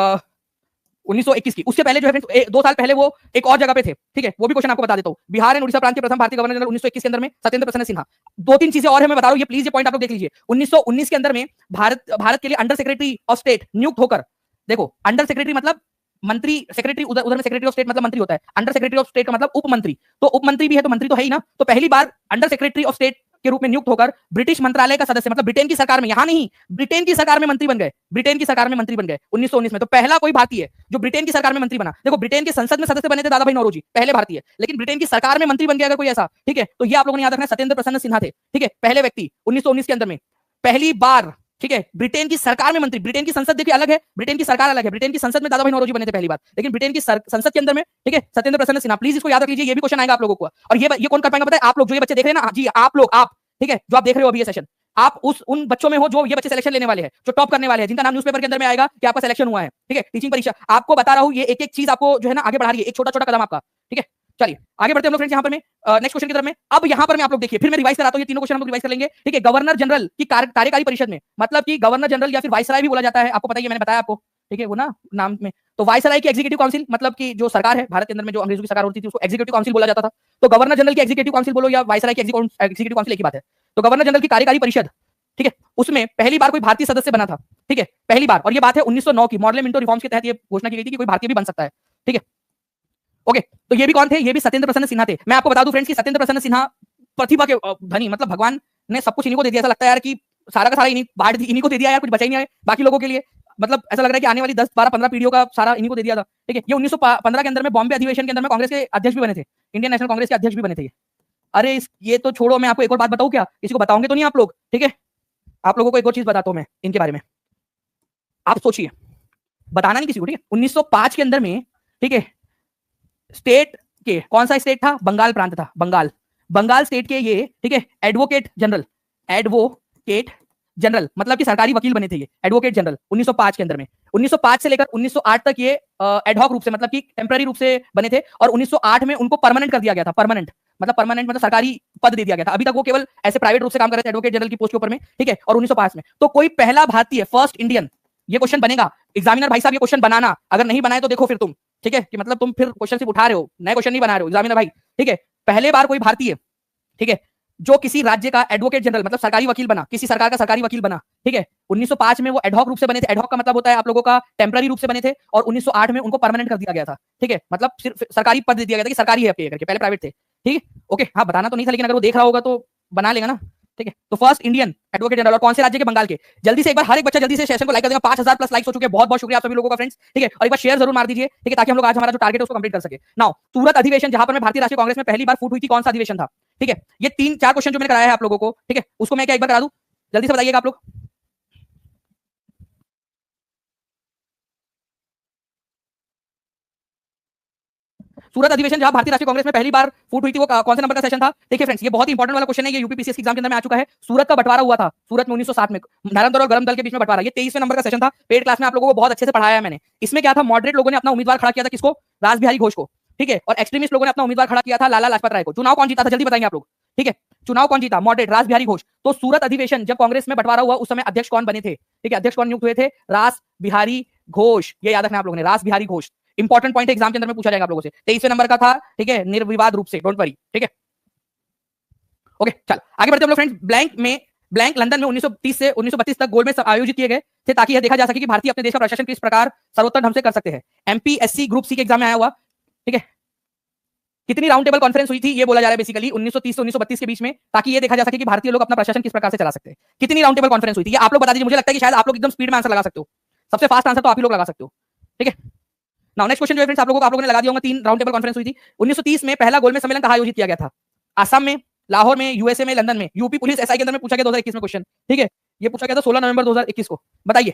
1921 की। उससे पहले जो है फ्रेंड्स 2 साल पहले वो एक और जगह पे थे, ठीक है, वो भी क्वेश्चन आपको बता देता हूँ। बिहार एंड उड़ीसा प्रांत के प्रथम भारतीय गवर्नर जनरल 1921 के अंदर में सत्येंद्र प्रसन्न सिन्हा। 2-3 चीजें और है मैं बता रहा हूँ, ये प्लीज ये पॉइंट आप लोग देख लीजिए। 1919 के अंदर में भारत के लिए अंडर सेक्रेटरी ऑफ स्टेट नियुक्त होकर, देखो अंडर सेक्रेटरी मतलब मंत्री, सेक्रेटरी उधर में सेक्रेटरी ऑफ स्टेट मतलब मंत्री होता है, अंडर सेक्रेटरी ऑफ स्टेट का मतलब उप मंत्री, तो उप मंत्री भी है तो मंत्री तो है ही ना। तो पहली बार अंडर सेक्रेटरी ऑफ स्टेट के रूप में नियुक्त होकर ब्रिटिश मंत्रालय का सदस्य, मतलब ब्रिटेन की सरकार में, यहां नहीं ब्रिटेन की सरकार में मंत्री बन गए, ब्रिटेन की सरकार में मंत्री बन गए 1919 में। तो पहला कोई भारतीय जो ब्रिटेन की सरकार में मंत्री बना। देखो ब्रिटेन के संसद में सदस्य बने थे दादा भाई नौरोजी, पहले भारतीय, लेकिन ब्रिटेन की सरकार में मंत्री बन गया अगर कोई ऐसा, ठीक है, तो ये आप लोगों ने याद रखना, सत्येंद्र प्रसन्न सिन्हा थे, ठीक है, पहले व्यक्ति 1919 के अंदर में पहली बार, ठीक है, ब्रिटेन की सरकार में मंत्री। ब्रिटेन की संसद देखिए अलग है, ब्रिटेन की सरकार अलग है। ब्रिटेन की संसद में दादा भाई नौरोजी बने थे पहली बार, लेकिन ब्रिटेन की संसद के अंदर में, ठीक है, सत्येंद्र प्रसन्न सिन्हा। प्लीज इसको याद रख लीजिए, ये भी क्वेश्चन आएगा आप लोगों को। और ये कौन कर पाएंगे पता है? आप लोग जो ये बच्चे देख रहे हैं ना, जी आप लोग, आप, ठीक है, जो आप देख रहे हो अभी ये सेशन, आप उन बच्चों में हो जो ये बच्चे सिलेक्शन लेने वाले हैं, जो टॉप करने वाले हैं, जिनका नाम न्यूज़पेपर के अंदर में आएगा कि आपका सिलेक्शन हुआ है, ठीक है, टीचिंग परीक्षा। आपको बता रहा हूं, ये एक एक चीज आपको जो है ना आगे बढ़ा रही है, एक छोटा छोटा कदम आपका, ठीक है। चलिए आगे बढ़ते हैं हम लोग फ्रेंड्स, यहाँ पर मैं नेक्स्ट क्वेश्चन की तरफ में। अब यहाँ पर मैं आप लोग देखिए, फिर मैं रिवाइज कराता हूँ, ये तीनों क्वेश्चन हम लोग रिवाइज कर लेंगे, ठीक है। गवर्नर जनरल की कार्यकारी परिषद में, मतलब कि गवर्नर जनरल या फिर वाइसराय भी बोला जाता है, आपको पता ही, मैंने बताया आपको, ठीक है, वो ना नाम में। तो वाइसराय की एग्जीक्यूटिव काउंसिल, मतलब कि जो सरकार है भारत के अंदर में, जो अंग्रेजों की सरकार होती थी, उसको एग्जीक्यूटिव काउंसिल बोला जाता था। तो गवर्नर जनरल की एग्जीक्यूटिव काउंसिल बोलो या वाइसराय की एग्जीक्यूटिव काउंसिल एक ही बात है। तो गवर्नर जनरल की कार्यकारी परिषद, ठीक है, उसमें पहली बार कोई भारतीय सदस्य बना था, ठीक है, पहली बार। और ये बात है 1909 की, मॉडल मिंटो रिफॉर्म्स के तहत ये घोषणा की गई थी कि कोई भारतीय भी बन सकता है, ठीक है। ओके, तो ये भी कौन थे? ये भी सत्येंद्र प्रसन्न सिन्हा थे। मैं आपको बता दूं फ्रेंड्स कि सत्येंद्र प्रसन्न सिन्हा प्रतिभा के धनी, मतलब भगवान ने सब कुछ इन्हीं को दे दिया। ऐसा लगता है यार कि सारा का सारा इन्हीं को दे दिया यार, कुछ बचा ही नहीं है बाकी लोगों के लिए। मतलब ऐसा लग रहा है कि आने वाली 10, 12, 15 पीढ़ियों का सारा इन्हीं को दे दिया था, ठीक है। ये 1915 के अंदर में बॉम्बे अधिवेशन के अंदर में कांग्रेस के अध्यक्ष भी बने थे, इंडियन नेशनल कांग्रेस के अध्यक्ष भी बने थे। अरे ये तो छोड़ो, मैं आपको एक और बात बताऊं क्या? किसी को बताओगे तो नहीं आप लोग, ठीक है। आप लोगों को एक और चीज बताता हूं मैं इनके बारे में, आप सोचिए, बताना नहीं किसी को, ठीक है। 1905 के अंदर में, ठीक है, स्टेट के कौन सा स्टेट था? बंगाल प्रांत था, बंगाल स्टेट के ये, ठीक है, एडवोकेट जनरल मतलब कि सरकारी वकील बने थे ये, एडवोकेट जनरल 1905 के अंदर में। 1905 से लेकर 1908 तक ये एडहॉक रूप से, मतलब कि टेम्पररी रूप से बने थे, और 1908 में उनको परमानेंट कर दिया गया था। परमानेंट मतलब सरकारी पद दे दिया गया था। अभी तक वो केवल ऐसे प्राइवेट रूप से काम कर रहे थे एडवोकेट जनरल की पोस्ट के ऊपर में, ठीक है। और 1905 में तो कोई पहला भारतीय, फर्स्ट इंडियन, ये क्वेश्चन बनेगा एग्जामिनर भाई साहब, ये क्वेश्चन बनाना, अगर नहीं बनाए तो देखो फिर तुम, ठीक है, कि मतलब तुम फिर क्वेश्चन सिर्फ उठा रहे हो, नए क्वेश्चन नहीं बना रहे हो एग्जामिनर भाई, ठीक है। पहले बार कोई भारतीय, ठीक है, जो किसी राज्य का एडवोकेट जनरल मतलब सरकारी वकील बना, किसी सरकार का सरकारी वकील बना, ठीक है। 1905 में वो एडहॉक रूप से बने थे। एडहॉक का मतलब होता है आप लोगों का टेम्पररी रूप से बने थे, और 1908 में उनको परमानेंट कर दिया गया था, ठीक है। मतलब सिर्फ सरकारी पद दे दिया गया था कि सरकारी है आपके करके, पहले प्राइवेट थे, ठीक है। ओके, हाँ बताना तो नहीं था, लेकिन अगर वो देख रहा होगा तो बना लेगा ना, ठीक है। तो फर्स्ट इंडियन एडवोकेट जनरल, और कौन से राज्य के? बंगाल के। जल्दी से एक बार हर एक बच्चा जल्दी से सेशन को लाइक कर देगा। 5000 प्लस लाइक्स हो चुके हैं, बहुत बहुत शुक्रिया आप सभी लोगों का फ्रेंड्स, ठीक है। और एक बार शेयर जरूर मार दीजिए, ठीक है, ताकि हम लोग आज हमारा जो टारगेट है उसको कंप्लीट कर सके। नाउ सूरत अधिवेशन, जहां पर मैं भारतीय राष्ट्रीय कांग्रेस में पहली बार फूट हुई थी, कौन सा अधिवेशन था? ठीक है, ये 3-4 क्वेश्चन जो मैंने कराया है आप लोगों को, ठीक है, उसको मैं क्या एक बार करा दूं? जल्दी से बताइएगा आप लोग। सूरत अधिवेशन जहां भारतीय राष्ट्रीय कांग्रेस में पहली बार फूट हुई थी, वो कौन से नंबर का सेशन था? देखिए फ्रेंड्स, ये बहुत इंपॉर्टेंट वाला क्वेश्चन है, ये यूपीपीसीएस एग्जाम के अंदर में आ चुका है। सूरत का बंटवारा हुआ था, सूरत में 1907 में, नारायण दल और गरम दल के बीच में बंटवारा। ये 23वें नंबर का सेशन था। पेड क्लास में आप लोगों को बहुत अच्छे से पढ़ाया है मैंने। इसमें क्या था? मॉडरेट लोगों ने अपना उम्मीदवार खड़ा किया था, किसको? रास बिहारी घोष को, ठीक है। और एक्सट्रीमिस्ट लोगों ने अपना उम्मीदवार खड़ा किया था लाला लाजपत राय को। चुनाव कौन जीता था? जल्दी बताएंगे आप लोग, ठीक है। चुनाव कौन जीता? मॉडरेट रास बिहारी घोष। तो सूरत अधिवेशन जब कांग्रेस में बंटवारा हुआ, उस समय अध्यक्ष कौन बने थे? ठीक है, अध्यक्ष कौन नियुक्त हुए थे? रास बिहारी घोष। ये याद रखना आप लोगों ने, रास Bihari Ghosh. Important point exam के अंदर में पूछा जाएगा आप लोगों से। 23वें नंबर का था, ठीक है, निर्विवाद रूप से, डोंट वरी, ठीक है। ओके, चल आगे बढ़ते हैं हम लोग फ्रेंड्स। ब्लैंक लंदन में 1930 से 1932 तक गोल में आयोजित किए गए थे, ताकि यह देखा जा सके कि भारतीय अपने देश का प्रशासन किस प्रकार सर्वोत्तम ढंग से कर सकते हैं। एमपीएससी ग्रुप सी के एग्जाम में आया हुआ, ठीक है। कितनी राउंड टेबल कॉन्फ्रेंस हुई थी? ये बोला जा रहा है बेसिकली 1930 से 1932 के बीच में, ताकि ये देखा जा सके कि भारतीय लोग अपना प्रशासन किस प्रकार से चला सकते हैं। कितनी राउंड टेबल कॉन्फ्रेंस हुई थी? ये आप लोग बता दीजिए। मुझे लगता है कि शायद आप लोग एकदम स्पीड में आंसर लगा सकते हो। सबसे फास्ट आंसर तो आप ही लोग लगा सकते हो, ठीक है। नाउ नेक्स्ट क्वेश्चन जो है फ्रेंड्स, आप लोगों ने लगा दिया होगा। 3 राउंड टेबल कॉन्फ्रेंस हुई थी। 1930 में पहला गोलमेज सम्मेलन कहां आयोजित किया गया था? असम में, लाहौर में, यूएसए में, लंदन में। यूपी पुलिस एसआई के अंदर में पूछा गया 2021 में क्वेश्चन, ठीक है। ये पूछा गया था 16 नवंबर 2021 को। बताइए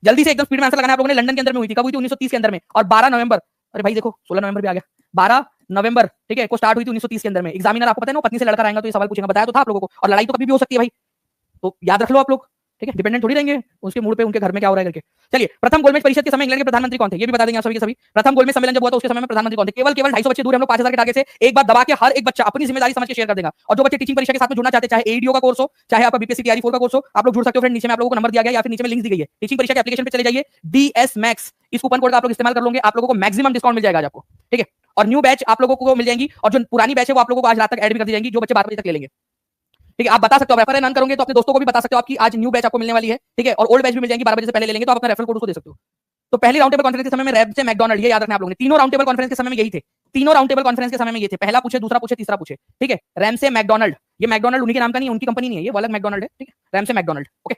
जल्दी से, एकदम स्पीड में आंसर लगाना है आप लोगों ने। लंदन के अंदर में हुई थी। कब हुई थी? 1930 के अंदर में। और 12 नवंबर, अरे भाई देखो 16 नवंबर भी आ गया, 12 नवंबर, ठीक है, को स्टार्ट हुई थी 1930 के अंदर में। एग्जामिनर आपको पता है ना, पत्नी से लड़कर आएगा तो ये सवाल पूछेगा, बताया तो था आप लोगों को। और लड़ाई तो कभी भी हो सकती है भाई, तो याद रख लो आप लोग, ठीक है, डिपेंडेंट थोड़ी रहेंगे उसके मूड पे, उनके घर में क्या हो रहा है करके। चलिए, प्रथम गोलमेज परिषद के समय इंग्लैंड के प्रधानमंत्री कौन थे, ये भी बता देंगे आप सभी के सभी। प्रथम गोलमेज सम्मेलन जब हुआ था उसके समय में प्रधानमंत्री कौन थे? केवल 250 बच्चे दूर हम लोग 5000 के टारगेट से एक बार दबा के हर एक बच्चा अपनी जिम्मेदारी समझ के शेयर कर देगा। और जो बच्चे टीचिंग परीक्षा के साथ में जुड़ना चाहते हैं, चाहे एडीओ का कोर्स हो, चाहे आपका बीपीएससी तैयारी 4 का कोर्स हो, आप लोग जुड़ सकते हो फ्रेंड। नीचे में आप लोगों को नंबर दिया गया या फिर नीचे में लिंक दी गई है, टीचिंग परीक्षा के एप्लीकेशन पे चले जाइए, डीएस मैक्स, इस कूपन कोड का आप लोग इस्तेमाल कर लोगे, आप लोगों को मैक्सिमम डिस्काउंट मिल जाएगा आज आपको, ठीक है। और न्यू बैच आप लोगों को मिल जाएंगी, और जो पुरानी बैच है वो आप लोगों को आज रात तक ऐड भी कर दी जाएंगी, जो बच्चे 12 बजे तक ले लेंगे, ठीक है। आप बता सकते हो, रेफर एंड करोगे तो अपने दोस्तों को भी बता सकते हो आपकी आज न्यू बैच आपको मिलने वाली है, ठीक है। और ओल्ड बैच भी मिल जाएंगी, 12 बजे से पहले ले लेंगे तो आप अपना रेफरल कोड उसको दे सकते हो। तो पहली राउंड टेबल कॉन्फ्रेंस के समय में रैब से मैकडॉनल्ड, ये याद रखना आप लोगों ने, तीनों राउंड टेबल कॉन्फ्रेंस के समय में यही थे, तीनों राउंड टेबल कॉन्फ्रेंस के समय में ये थे, पहला पूछे, दूसरा पूछे, तीसरा पूछे, ठीक है। रैम से मैकडॉनल्ड, ये मैकडॉनल्ड उन्हीं के नाम का नहीं है, उनकी कंपनी नहीं है ये, वो अलग मैकडॉनल्ड है, ठीक है। Ramsay MacDonald, okay.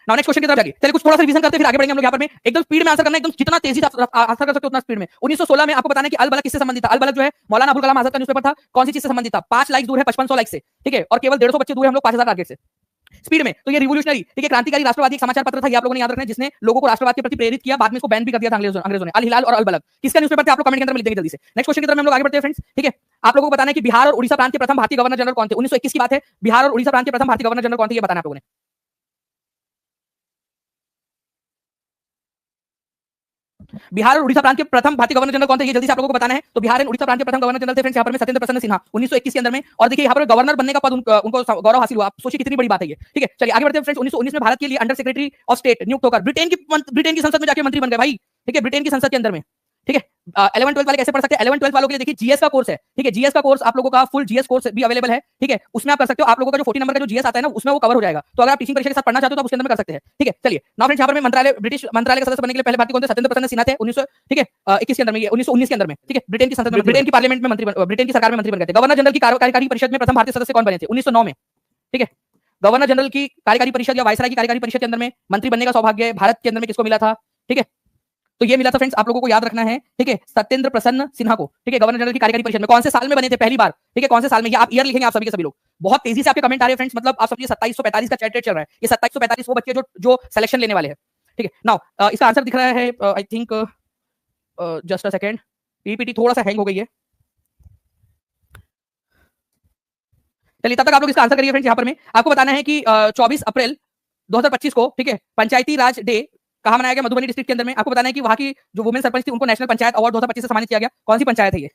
Now next question की तरफ जाइए। चलिए कुछ थोड़ा सा रिवीजन करते हैं फिर आगे बढ़ेंगे हम लोग। यहाँ पर में एकदम स्पीड में आंसर करना है, एकदम जितना तेजी से आंसर कर सकते हो उतना स्पीड में। 1916 में आपको बताना है कि अल बलद किससे संबंधित था। अल बलद जो है मौलाना अबुल कलाम आजाद का न्यूज़पेपर था, कौन सी चीज से संबंधित था? 5 लाइक दूर है 5500 लाइक से, ठीक है। और केवल 150 बच्चे दूर है हम लोग 5000 टारगेट से स्पीड में। तो ये रिवोल्यूशनरी, ठीक है, क्रांतिकारी राष्ट्रवादी एक समाचार पत्र था, ये आप लोगों ने याद रखना है, जिसने लोगों को राष्ट्रवाद के प्रति प्रेरित किया, बाद में इसको बैन भी कर दिया था अंग्रेजों ने। अल हिलाल और अल बलद किसका न्यूज़पेपर था? आप लोग कमेंट के अंदर में लिख देंगे जल्दी से। नेक्स्ट क्वेश्चन की तरफ हम लोग आगे बढ़ते हैं फ्रेंड्स, ठीक है। आप लोगों को बताना है कि बिहार और उड़ीसा प्रांत के प्रथम भारतीय गवर्नर जनरल कौन थे? 1921 की बात है, बिहार और उड़ीसा प्रांत के प्रथम भारतीय गवर्नर जनरल कौन थे, ये बताना आप लोगों ने। बिहार और उड़ीसा प्रांत के प्रथम भारतीय गवर्नर जनरल कौन थे, ये जल्दी से आप लोगों को बताना है। तो बिहार एंड उड़ीसा प्रांत के प्रथम गवर्नर जनरल थे फ्रेंड्स यहाँ पर सत्येंद्र प्रसन्न सिन्हा 1921 के अंदर में। और देखिए यहाँ पर गवर्नर बनने का पद उनको गौरव हासिल हुआ। आप सोचिए कितनी बड़ी बात है ये, ठीक है। चलिए आगे बढ़ते हैं फ्रेंड्स। 1919 में भारत के लिए अंडर सेक्रेटरी ऑफ स्टेट नियुक्त होकर ब्रिटेन की संसद में जाके मंत्री बन गए भाई, ठीक है, ब्रिटेन की संसद के अंदर में, ठीक है। 11 12 वाले कैसे पढ़ सकते हैं? 11 12 वालों के लिए देखिए जीएस का कोर्स है, ठीक है। जीएस का कोर्स आप लोगों का फुल जीएस कोर्स भी अवेलेबल है, ठीक है। उसमें आप कर सकते हो, आप लोगों का जो 40 नंबर का जो जीएस आता है ना उसमें वो कवर हो जाएगा। तो अगर आप टीचिंग परीक्षा के साथ पढ़ना चाहते हो तो आप उसके अंदर में कर सकते हैं, ठीक है। चलिए नाउ फ्रेंड्स यहाँ पर मैं मंत्रालय, ब्रिटिश मंत्रालय के सदस्य बनने के लिए पहले भारतीय कौन थे? सत्येंद्र प्रसन्न सिन्हा थे 1900, ठीक है, 21 के अंदर में, 1919 के अंदर में, ठीक है। ब्रिटेन की संसद में, ब्रिटेन की पार्लियामेंट में मंत्री, ब्रिटेन की सरकार में मंत्री बन गए थे। गवर्नर जनरल की कार्यकारी परिषद में प्रथम भारतीय सदस्य कौन बने थे? 1909 में, ठीक है। गवर्नर जनरल की कार्यकारी परिषद या वायसराय की कार्यकारी परिषद के अंदर में मंत्री बनने का सौभाग्य भारत के अंदर में किसको मिला था, ठीक है। तो ये मिला था फ्रेंड्स, आप लोगों को याद रखना है, ठीक है, सत्येंद्र प्रसन्न सिन्हा को, ठीक है। गवर्नर जनरल की कार्यकारी परिषद में कौन से साल में बने थे पहली बार, ठीक है, कौन से साल में? ये आप ईयर लिखेंगे आप सभी के सभी लोग। बहुत तेजी से आपके कमेंट आ रहे हैं फ्रेंड्स, मतलब आप समझिए 2745 का चैट रेट चल रहा है। ये 2745 वो बच्चे जो सिलेक्शन लेने वाले हैं, ठीक है। नाउ इसका आंसर दिख रहा है, I think just a second, PPT थोड़ा सा हैंग हो गई है। चलिए तब तक आप लोग इसका आंसर करिए फ्रेंड्स। यहाँ पर में आपको बताना है कि 24 अप्रैल 2025 को, ठीक है, पंचायती राज डे कहाँ मनाया गया? मधुबनी डिस्ट्रिक्ट के अंदर में। आपको बताना है कि वहां की जो वुमेन सरपंच थी उनको नेशनल पंचायत अवार्ड 2025 से सम्मानित किया गया। कौन सी पंचायत है ये,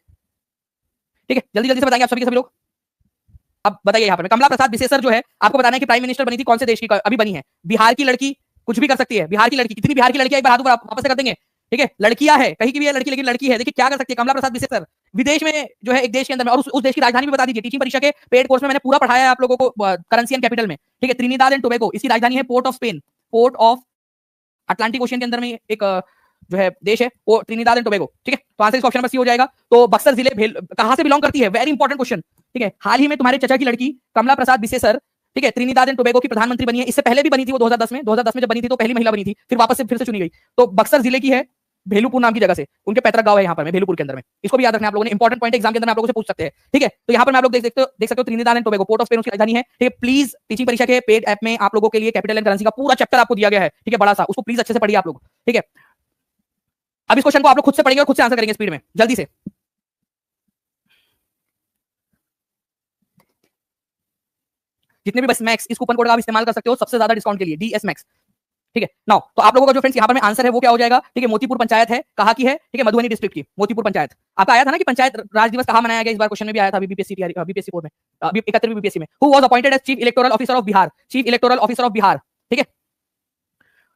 ठीक है, जल्दी जल्दी से बताएंगे आप सभी के सभी लोग। अब बताइए यहाँ पर कमला प्रसाद बिसेसर जो है, आपको बताना है कि प्राइम मिनिस्टर बनी थी कौन से देश की? अभी बनी है बिहार की लड़की, कुछ भी कर सकती है बिहार की लड़की। कितनी बिहार की लड़की? एक बार हाथ ऊपर वापस से कर देंगे, ठीक है। लड़कियां है, कहीं की भी है लड़की, लेकिन लड़की है। देखिए क्या कर सकती है कमला प्रसाद बिसेसर, विदेश में जो है एक देश के अंदर में, और उस देश की राजधानी भी बता दीजिए। टीचिंग परीक्षा के पेड कोर्स में मैंने पूरा पढ़ाया है आप लोगों को, करेंसी एंड कैपिटल में, ठीक है। त्रिनिदाद एंड टोबैगो, इसकी राजधानी है port of Spain, port of Atlantic ocean के अंदर में एक जो है देश है वो ट्रिनिदाद एंड टोबैगो, ठीक है। तो आंसर इसका ऑप्शन नंबर सी हो जाएगा। तो बक्सर जिले कहां से बिलोंग करती है? वेरी इंपॉर्टेंट क्वेश्चन, ठीक है। हाल ही में तुम्हारे चचा की लड़की कमला प्रसाद बिसेसर, ठीक है, त्रिनिदाद एंड टोबैगो की प्रधानमंत्री बनी है। इससे पहले भी बनी थी वो 2010 में, 2010 में जब बनी थी तो पहली महिला बनी थी, फिर वापस से फिर से चुनी गई। तो बक्सर जिले की है, भेलूपुर नाम की जगह से, उनके पैतृक गांव है यहाँ पर में भेलूपुर के अंदर में। इसको भी याद रखना आप लोगों ने, इंपॉर्टेंट पॉइंट एग्जाम के अंदर आप लोगों से पूछ सकते हैं, ठीक है। तो यहाँ पर आप लोग देख सकते हो Trinidad and Tobago port of Spain उसकी राजधानी है, ठीक है। प्लीज टीचिंग परीक्षा के पेड ऐप में आप लोगों के लिए कैपिटल एंड करेंसी का पूरा चैप्टर आपको दिया गया है, ठीक है, बड़ा सा, उसको प्लीज अच्छे से पढ़िए आप लोग, ठीक है। अब इस क्वेश्चन को आप लोग खुद से पढ़ेंगे और खुद से आंसर करेंगे स्पीड में, जल्दी से। जितने भी बस मैक्स इस कूपन कोड का आप इस्तेमाल कर सकते हो सबसे ज्यादा डिस्काउंट के लिए, डीएस मैक्स, ठीक है। नाउ तो आप लोगों का जो फ्रेंड्स यहाँ पर में आंसर है वो क्या हो जाएगा, ठीक है। मोतीपुर पंचायत है, कहाँ की है, ठीक है, मधुबनी डिस्ट्रिक्ट की मोतीपुर पंचायत। आपका आया था ना कि पंचायत राज दिवस कहाँ मनाया गया, इस बार क्वेश्चन में भी आया था बीपीएससी कोड में, 71वीं बीपीएससी में। Who was appointed as chief electoral officer of Bihar, chief electoral officer of Bihar, ठीक है,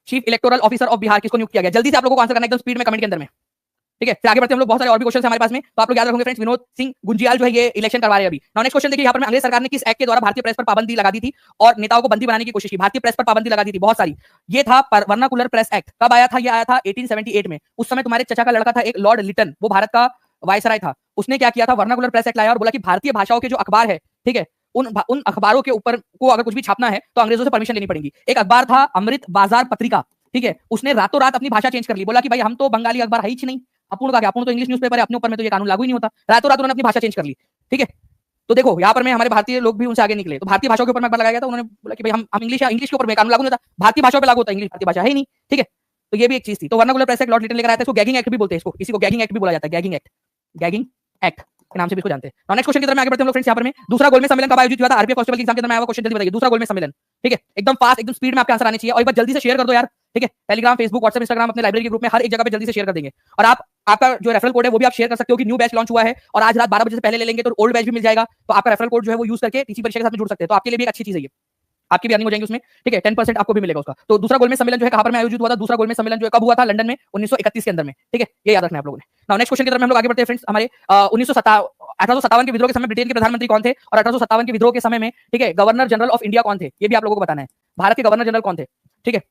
chief electoral officer of Bihar किसको नियुक्त किया गया? जल्दी से आप लोगों को आंसर करना एकदम स्पीड में कमेंट के अंदर में, ठीक है। फिर आगे बढ़ते हैं हम लोग, बहुत सारे और भी क्वेश्चन हमारे पास में, तो आप लोग याद रखेंगे फ्रेंड्स। विनोद सिंह गुंजियाल जो है ये इलेक्शन करवा रहे हैं अभी। नाउ नेक्स्ट क्वेश्चन देखिए यहाँ पर अंग्रेज सरकार ने किस एक्ट के द्वारा भारतीय प्रेस पर पाबंदी लगा दी थी और नेताओं को बंदी बनाने की कोशिश की? भारतीय प्रेस पर पाबंदी लगा दी थी बहुत सारी। ये था वर्नाकुलर प्रेस एक्ट। कब आया था? ये आया था 1878 में। उस समय तुम्हारे चचा का लड़का था एक लॉर्ड लिटन, वो भारत का वायसराय था। उसने क्या किया था? वर्नाकुलर प्रेस एक्ट लाया और बोला कि भारतीय भाषाओं के जो अखबार है, ठीक है, उन अखबारों के ऊपर को अगर कुछ भी छापना है तो अंग्रेजों से परमिशन लेनी पड़ेगी। एक अखबार था अमृत बाजार पत्रिका, ठीक है, उसने रातों रात अपनी भाषा चेंज कर ली। बोला कि भाई हम तो बंगाली अखबार है ही नहीं, अपूर्ण का क्या, अपूर्ण तो इंग्लिश न्यूज़पेपर है, अपने ऊपर में तो ये कानून लागू ही नहीं होता। रातों रात उन्होंने अपनी भाषा चेंज कर ली, ठीक है। तो देखो यहाँ पर में हमारे भारतीय लोग भी उनसे आगे निकले, तो भारतीय भाषाओं के ऊपर में लगाया गया था। उन्होंने बोला कि भाई हम इंग्लिश के ऊपर में कानून लागू नहीं होता, भारतीय भाषाओं पर लागू होता है, इंग्लिश भारतीय भाषा है ही नहीं, ठीक है। तो ये भी एक चीज थी। तो vernacular press act Lord Lytton लेकर आया था। इसको गैगिंग एक्ट भी बोलते हैं, इसको इसी को गैगिंग एक्ट भी बोला जाता है, गैगिंग एक्ट के नाम से भी इसको जानते हैं। नेक्स्ट क्वेश्चन की तरफ आगे बढ़ते हैं हम लोग फ्रेंड्स। यहाँ पर में दूसरा गोलमेज सम्मेलन कब आयोजित हुआ था? आरपीएफ कांस्टेबल के एग्जाम के अंदर आया हुआ क्वेश्चन, जल्दी बताइए। दूसरा गोलमेज सम्मेलन ठीक है, एकदम फास्ट, एकदम स्पीड में आपके आंसर आने चाहिए। और एक बार जल्दी से शेयर कर दो यार, ठीक है, टेलीग्राम, फेसबुक, व्हाट्सएप, इंस्टाग्राम, अपने लाइब्रेरी के ग्रुप में हर एक जगह पे जल्दी से शेयर कर देंगे। और आप आपका जो रेफरल कोड है वो भी आप शेयर कर सकते हो कि न्यू बैच लॉन्च हुआ है और आज रात 12 बजे से पहले ले लेंगे तो ओल्ड बैच भी मिल जाएगा, तो आपका रेफरल कोड जो है वो यूज करके टीचिंग परीक्षा के साथ में जुड़ सकते हैं। तो आपके लिए भी एक अच्छी चीज है ये, आपकी भी अर्निंग हो जाएगी उसमें, ठीक है, 10% आपको भी मिलेगा उसका। तो दूसरा गोलमेज सम्मेलन जो है कहां पर में आयोजित हुआ था? दूसरा गोलमेज सम्मेलन जो है कब हुआ था? लंदन में 1931 के अंदर में, ठीक है, ये याद रखना है आप लोगों ने। नाउ नेक्स्ट क्वेश्चन की तरफ हम लोग आगे बढ़ते हैं फ्रेंड्स। हमारे 1857 के विद्रोह के समय ब्रिटेन के प्रधानमंत्री कौन थे? और 1857 के विद्रोह के समय में, ठीक है, गवर्नर जनरल ऑफ इंडिया कौन थे? ये भी आप लोगों को बताना है। भारत के गवर्नर जनरल कौन थे? ठीक है,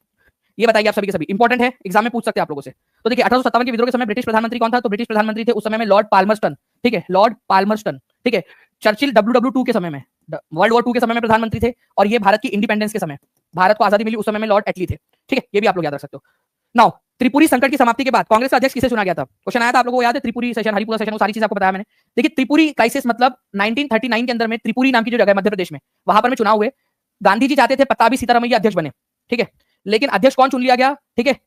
ये बताइए आप सभी के सभी, इंपॉर्टेंट है, एग्जाम में पूछ सकते हैं आप लोगों से। तो देखिए 1857 के विद्रोह के समय ब्रिटिश प्रधानमंत्री कौन था? तो ब्रिटिश प्रधानमंत्री थे उस समय में लॉर्ड पाल्मरस्टन, ठीक है, लॉर्ड पाल्मरस्टन, ठीक है। चर्चिल WW2 के समय में, वर्ल्ड वॉर 2 के समय में प्रधानमंत्री थे, और ये भारत की इंडिपेंडेंस के समय, भारत को आजादी मिली उस समय में लॉर्ड एटली थे, ठीक है, ये भी आप लोग याद रख सकते हो। नाउ त्रिपुरी संकट की समाप्ति के बाद कांग्रेस का अध्यक्ष किसे चुना गया था? क्वेश्चन आया था आप लोगों को याद है? त्रिपुरी सेशन, हरिपुरा सेशन, वो सारी चीजें आपको बताया मैंने। देखिए त्रिपुरी क्राइसिस मतलब 1939 के अंदर में त्रिपुरी नाम की जो जगह है मध्य प्रदेश में, वहां पर में चुनाव हुए। गांधी जी चाहते थे पट्टाभी सीतारामैया अध्यक्ष बने, ठीक है, लेकिन अध्यक्ष कौन चुन लिया गया? ठीक है,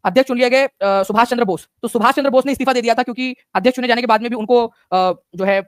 अध्यक्ष चुन लिया गया सुभाष चंद्र बोस। तो सुभाष चंद्र बोस ने इस्तीफा दे दिया था क्योंकि अध्यक्ष चुने जाने के बाद में भी उनको जो है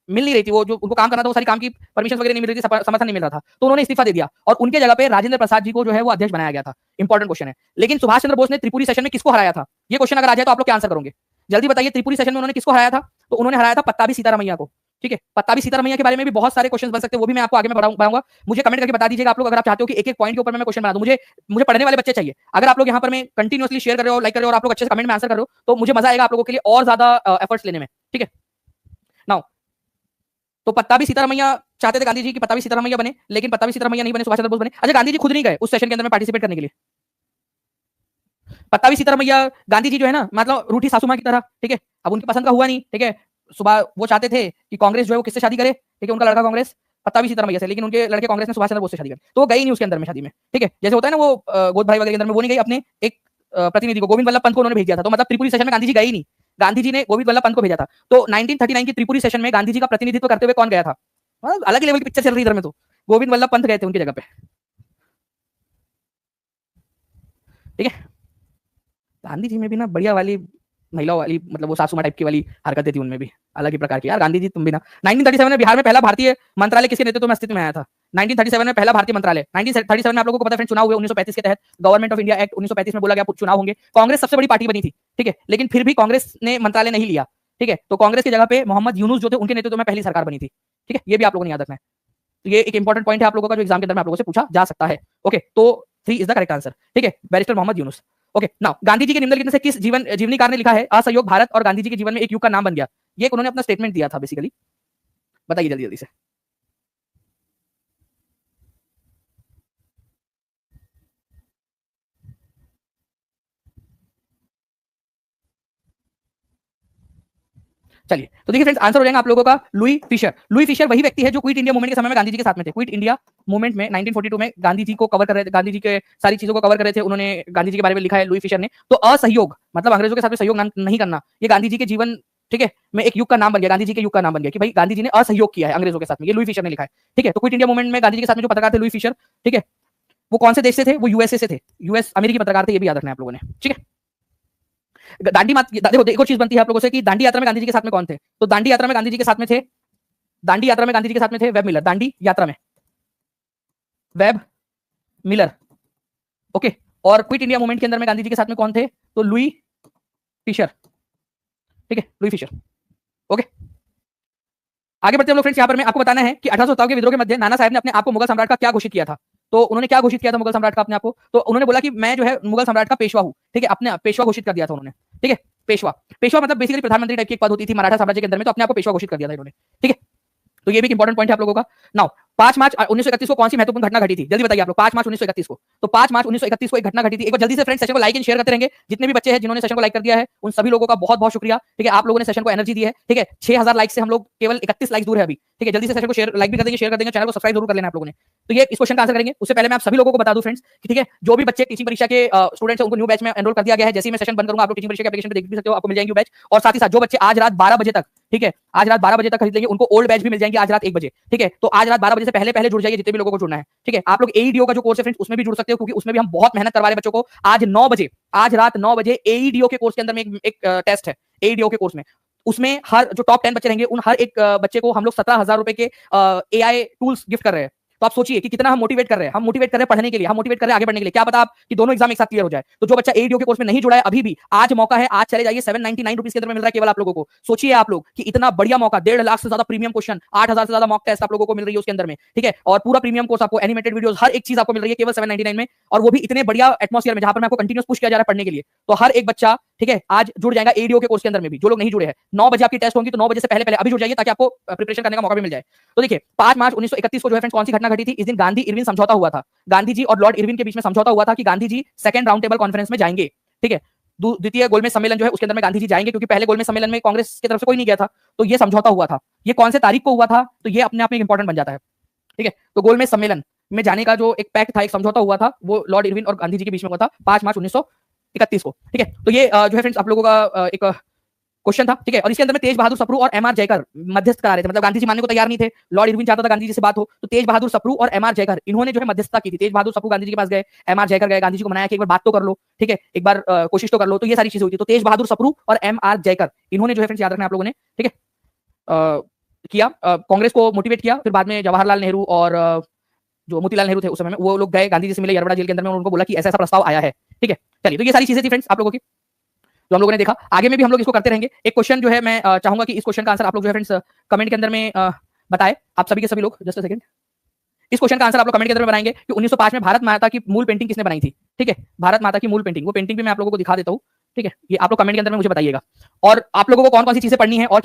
मिल नहीं रही थी, वो जो उनको काम करना था वो सारी काम की परमिशन वगैरह नहीं मिल रही थी, समर्थन नहीं मिल रहा था, तो उन्होंने इस्तीफा दे दिया और उनके जगह पे राजेंद्र प्रसाद जी को जो है वो अध्यक्ष बनाया गया था। इंपॉर्टेंट क्वेश्चन है। लेकिन सुभाष चंद्र बोस ने त्रिपुरी सेशन में किसको हराया था? ये क्वेश्चन अगर आ जाए तो आप लोग क्या आंसर करोगे? जल्दी बताइए, त्रिपुरी सेशन में उन्होंने किसको हराया था? तो उन्होंने हराया था पट्टाभी सीतारामैया को, ठीक है। पट्टाभी सीतारामैया के बारे में भी बहुत सारे क्वेश्चन बन सकते हैं, वो भी मैं आपको आगे में बताऊंगा। मुझे कमेंट करके बता दीजिएगा आप लोग, अगर आप चाहते हो कि एक एक पॉइंट के ऊपर मैं क्वेश्चन बना दूं। मुझे पढ़ने वाले बच्चे चाहिए। अगर आप लोग यहाँ पर मैं कंटिन्यूअसली शेयर कर रहे हो, लाइक कर रहे हो और आप लोग अच्छे से कमेंट में आंसर कर रहे हो, तो मुझे मजा आएगा आप लोगों के लिए और ज्यादा एफर्ट्स लेने में, ठीक है। नाउ तो पट्टाभी सीतारामैया चाहते थे गांधी जी की पट्टाभी सीतारामैया बने, लेकिन पट्टाभी सीतारामैया नहीं बने, सुभाष चंद्र बोस बने। अच्छा, गांधी जी खुद नहीं गए उस सेशन के अंदर में पार्टिसिपेट करने के लिए। पट्टाभी सीतारामैया, गांधी जी जो है ना, मतलब रूठी सासू मां की तरह, ठीक है, अब उनकी पसंद का हुआ नहीं, ठीक है। सुबह वो चाहते थे कि कांग्रेस जो है वो किससे शादी करे, ठीक है, उनका लड़का कांग्रेस पट्टाभी सीतारामैया से, लेकिन उनके लड़के कांग्रेस ने सुभाष चंद्र बोस से शादी करी, तो वो गई नहीं उसके अंदर में शादी में, ठीक है। जैसे होता है ना वो गोद भाई वगैरह के अंदर में, वो नहीं गई, अपने एक प्रतिनिधि को, गोविंद वल्लभ पंत को उन्होंने भेज दिया था। तो मतलब त्रिपुरी सेशन में गांधी जी गए ही नहीं, गांधी जी ने गोविंद वल्लभ पंत को भेजा था। तो 1939 की त्रिपुरी सेशन में गांधी जी का प्रतिनिधित्व करते हुए कौन गया था? अलग ही लेवल की पिक्चर चल रही इधर में, तो गोविंद वल्लभ पंत गए थे उनकी जगह पे, ठीक है। गांधी जी में भी ना बढ़िया वाली महिला वाली, मतलब वो सासू मां टाइप की वाली हरकतें थी उनमें भी, अलग ही प्रकार की। यार गांधी जी तुम भी ना। 1937 में बिहार में पहला भारतीय मंत्रालय किसके नेतृत्व में अस्तित्व में आया था? 1937 में पहला भारतीय मंत्रालय, 1937 में आप लोगों को पता है फ्रेंड्स, चुनाव हुए 1935 के तहत, गवर्नमेंट ऑफ इंडिया एक्ट 1935 में बोला गया चुनाव होंगे। कांग्रेस सबसे बड़ी पार्टी बनी थी, ठीक है, लेकिन फिर भी कांग्रेस ने मंत्रालय नहीं लिया, ठीक है। तो कांग्रेस की जगह पे मोहम्मद यूनुस जो थे, उनके नेतृत्व में पहली सरकार बनी थी, ठीक है। ये भी आप लोगों ने याद रखना है। तो ये एक इंपॉर्टेंट पॉइंट है आप लोगों का, जो एग्जाम के अंदर में आप लोगों से पूछा जा सकता है। ओके, तो 3 इज द करेक्ट आंसर, ठीक है, barrister Mohammad Yunus. Okay, now Gandhi ji के निम्नलिखित में से किस जीवनीकार ने लिखा है असहयोग भारत और गांधी जी के जीवन में एक युग का नाम बन गया? ये उन्होंने अपना स्टेटमेंट दिया था बेसिकली, बताइए जल्दी जल्दी से। चलिए, तो देखिए फ्रेंड्स, आंसर हो जाएगा आप लोगों का लुई फिशर। लुई फिशर वही व्यक्ति है जो क्विट इंडिया मूवमेंट के समय में गांधी जी के साथ में थे। क्विट इंडिया मूवमेंट में 1942 में गांधी जी को कवर कर रहे थे, गांधी जी के सारी चीजों को कवर कर रहे थे, उन्होंने गांधी जी के बारे में लिखा है लुई फिशर ने। तो असहयोग मतलब अंग्रेजों के साथ में सहयोग नहीं करना, ये गांधी जी के जीवन, ठीक है, में एक युग का नाम बन गया, गांधी जी के युग का नाम बन गया कि भाई गांधी जी ने असहयोग किया है अंग्रेजों के साथ में, ये लुई फिशर ने लिखा है, ठीक है। तो क्विट इंडिया मूवमेंट में गांधी जी के साथ में जो पत्रकार थे लुई फिशर, ठीक है, वो कौन से देश से थे? वो यूएसए से थे, यूएस अमेरिकी पत्रकार थे, ये भी याद रखना है आप लोगों ने, ठीक है। दांडी देखो एक और चीज बनती है आप लोगों से कि दांडी यात्रा में गांधी जी के साथ में कौन थे? तो दांडी यात्रा में गांधी जी के साथ में थे, दांडी यात्रा में गांधी जी के साथ में थे वेब मिलर, दांडी यात्रा में वेब मिलर, ओके। और क्विट इंडिया मूवमेंट के अंदर में गांधी जी के साथ में कौन थे? तो लुई फिशर, ठीक है, लुई फिशर, ओके। आगे बढ़ते हम लोग फ्रेंड्स, यहाँ पर मैं आपको बताना है कि 1857 के विद्रोह के मध्य नाना साहब ने अपने आप को मुगल सम्राट का क्या घोषित किया था? तो उन्होंने क्या घोषित किया था मुगल सम्राट का अपने आप को? तो उन्होंने बोला कि मैं जो है मुगल सम्राट का पेशवा हूँ, ठीक है, अपने पेशवा घोषित कर दिया था उन्होंने, ठीक है। पेशवा, पेशवा मतलब बेसिकली प्रधानमंत्री टाइप की एक पद होती थी मराठा साम्राज्य के अंदर में, तो अपने आप को पेशवा घोषित कर दिया था इन्होंने, ठीक है। तो ये भी एक इंपॉर्टेंट पॉइंट है आप लोगों का। नाउ 5 मार्च 1931 को कौन सी महत्वपूर्ण घटना घटी थी? जल्दी बताइए आप लोग, 5 मार्च 1931 को। तो 5 मार्च 1931 को एक घटना घटी थी। एक बार जल्दी से फ्रेंड्स सेशन को लाइक एंड शेयर करते रहेंगे। जितने भी बच्चे हैं जिन्होंने सेशन को लाइक कर दिया है, उन सभी लोगों का बहुत बहुत शुक्रिया, ठीक है। आप लोगों ने सेशन को एनर्जी दी है, ठीक है। 6000 लाइक से हम लोग केवल 31 लाइक दूर है अभी, ठीक है। जल्दी से सेशन को शेयर, लाइक भी कर देंगे, शेयर कर देंगे, चैनल को सब्सक्राइब जरूर कर लेना आप लोगों ने। तो ये इस क्वेश्चन का आंसर करेंगे। उससे पहले मैं आप सभी लोगों को बता दूं फ्रेंड्स कि ठीक है, जो भी बच्चे टीचिंग परीक्षा के स्टूडेंट्स हैं उनको न्यू बैच में एनरोल कर दिया गया है। जैसे ही मैं सेशन बंद करूंगा आप लोग टीचिंग परीक्षा के एप्लीकेशन पे देख भी सकते हो, आपको मिल जाएंगे बैच। और साथ ही साथ जो बच्चे आज रात 12 बजे तक, ठीक है, आज रात 12 बजे तक खरीद लेंगे, उनको ओल्ड बैच भी मिल जाएंगे आज रात 1 बजे, ठीक है। तो आज रात 12 बजे से पहले पहले जुड़ जाइए जितने भी लोगों को जुड़ना है, ठीक है। आप लोग एईडीओ का जो कोर्स है फ्रेंड्स उसमें भी जुड़ सकते हो, क्योंकि उसमें भी हम बहुत मेहनत करवा रहे हैं बच्चों को। आज 9 बजे, आज रात 9 बजे एईडीओ के कोर्स के अंदर में एक टेस्ट है एईडीओ के कोर्स में। उसमें हर जो टॉप 10 बच्चे रहेंगे उन हर एक बच्चे को हम लोग 17,000 रुपए के एआई टूल्स गिफ्ट कर रहे हैं। तो आप सोचिए कि कितना हम मोटिवेट कर रहे हैं, हम मोटिवेट कर रहे हैं पढ़ने के लिए, हम मोटिवेट कर रहे हैं आगे बढ़ने के लिए। क्या पता आप कि दोनों एग्जाम एक साथ क्लियर हो जाए। तो जो बच्चा एडीओ के कोर्स में नहीं जुड़ा है अभी भी, आज मौका है, आज चले जाइए। 799 रुपीज के अंदर मिल रहा है केवल आप लोगों को। सोचिए आप लोग कि इतना बढ़िया मौका, 1.5 लाख से ज्यादा प्रीमियम क्वेश्चन, 8,000 से ज्यादा मॉक टेस्ट आप लोगों को मिल रही है उसके अंदर में, ठीक है। और पूरा प्रीमियम कोर्स आपको, एनिमेटेड वीडियोस, हर एक चीज आपको मिल रही है केवल 799 में, और वो भी इतने बढ़िया एटमॉस्फेयर में जहां पर मैं आपको कंटिन्यूस पुश किया जा रहा है पढ़ने के लिए। तो हर एक बच्चा, ठीक है, आज जुड़ जाएगा एडीओ के कोर्स के अंदर में भी। जो लोग नहीं जुड़े हैं, 9 बजे आपकी टेस्ट होंगी, तो 9 बजे से पहले पहले अभी जुड़ जाइए ताकि आपको प्रिपरेशन करने का मौका भी मिल जाए। तो देखिए 5 मार्च 1931 को जो है फ्रेंड्स कौन सी घटना घटी थी? इस दिन गांधी इरविन समझौता हुआ था। गांधी जी और लॉर्ड इरविन के बीच में समझौता हुआ था कि Gandhi ji second round table conference में जाएंगे, ठीक है। द्वितीय गोलमेज सम्मेलन जो है उसके अंदर में गांधी जी जाएंगे, क्योंकि पहले गोलमेज सम्मेलन में कांग्रेस की तरफ से कोई नहीं गया था। तो ये समझौता हुआ था। ये कौन से तारीख को हुआ था? तो ये अपने आप में इंपॉर्टेंट बन जाता है, ठीक है। तो गोलमेज सम्मेलन में जाने का जो एक पैक्ट था, एक समझौता हुआ था, वो लॉर्ड इरविन और गांधी जी के बीच में हुआ था 5 मार्च 1931 को, ठीक है। तो ये जो है फ्रेंड्स आप लोगों का एक क्वेश्चन था, ठीक है। और इसके अंदर में तेज बहादुर सप्रू और एमआर जयकर मध्यस्थ करा रहे थे। मतलब गांधी जी मानने को तैयार नहीं थे, लॉर्ड इरविन चाहता था गांधी जी से बात हो, तो तेज बहादुर सप्रू और एमआर जयकर इन्होंने जो है मध्यस्थता की थी। तेज बहादुर सप्रू गांधी जी के पास गए, एमआर जयकर गए, गांधी जी को मनाया कि एक बार बात तो कर लो, ठीक है, एक बार कोशिश तो कर लो। तो ये सारी चीजें हुई थी। तो तेज बहादुर सप्रू और एमआर जयकर इन्होंने जो है फ्रेंड्स याद रखना आप लोगों ने, ठीक है, किया, कांग्रेस को मोटिवेट किया। फिर बाद में जवाहरलाल नेहरू और जो मोतीलाल नेहरू थे उस समय में, वो लोग गए गांधी जी से मिले यरवड़ा जेल के अंदर में, उनको बोला कि ऐसा ऐसा प्रस्ताव आया है, ठीक है। चलिए, तो ये सारी चीजें थी फ्रेंड्स आप लोगों की जो हम लोगों ने देखा। आगे में भी हम लोग इसको करते रहेंगे। एक क्वेश्चन जो है मैं चाहूंगा कि इस क्वेश्चन का आंसर आप लोग जो है फ्रेंड्स कमेंट के अंदर में बताए, आप सभी के सभी लोग। जस्ट अ सेकंड, इस क्वेश्चन का आंसर आप लोग कमेंट के अंदर में बनाएंगे कि 1905 में भारत माता की मूल पेंटिंग किसने बनाई थी, ठीक है। भारत माता की मूल पेंटिंग, वो पेंटिंग भी मैं आप लोगों को दिखा देता हूँ, ठीक है। ये आप लोग कमेंट के अंदर में मुझे बताइएगा। और आप लोगों को कौन कौन सी चीजें पढ़नी है और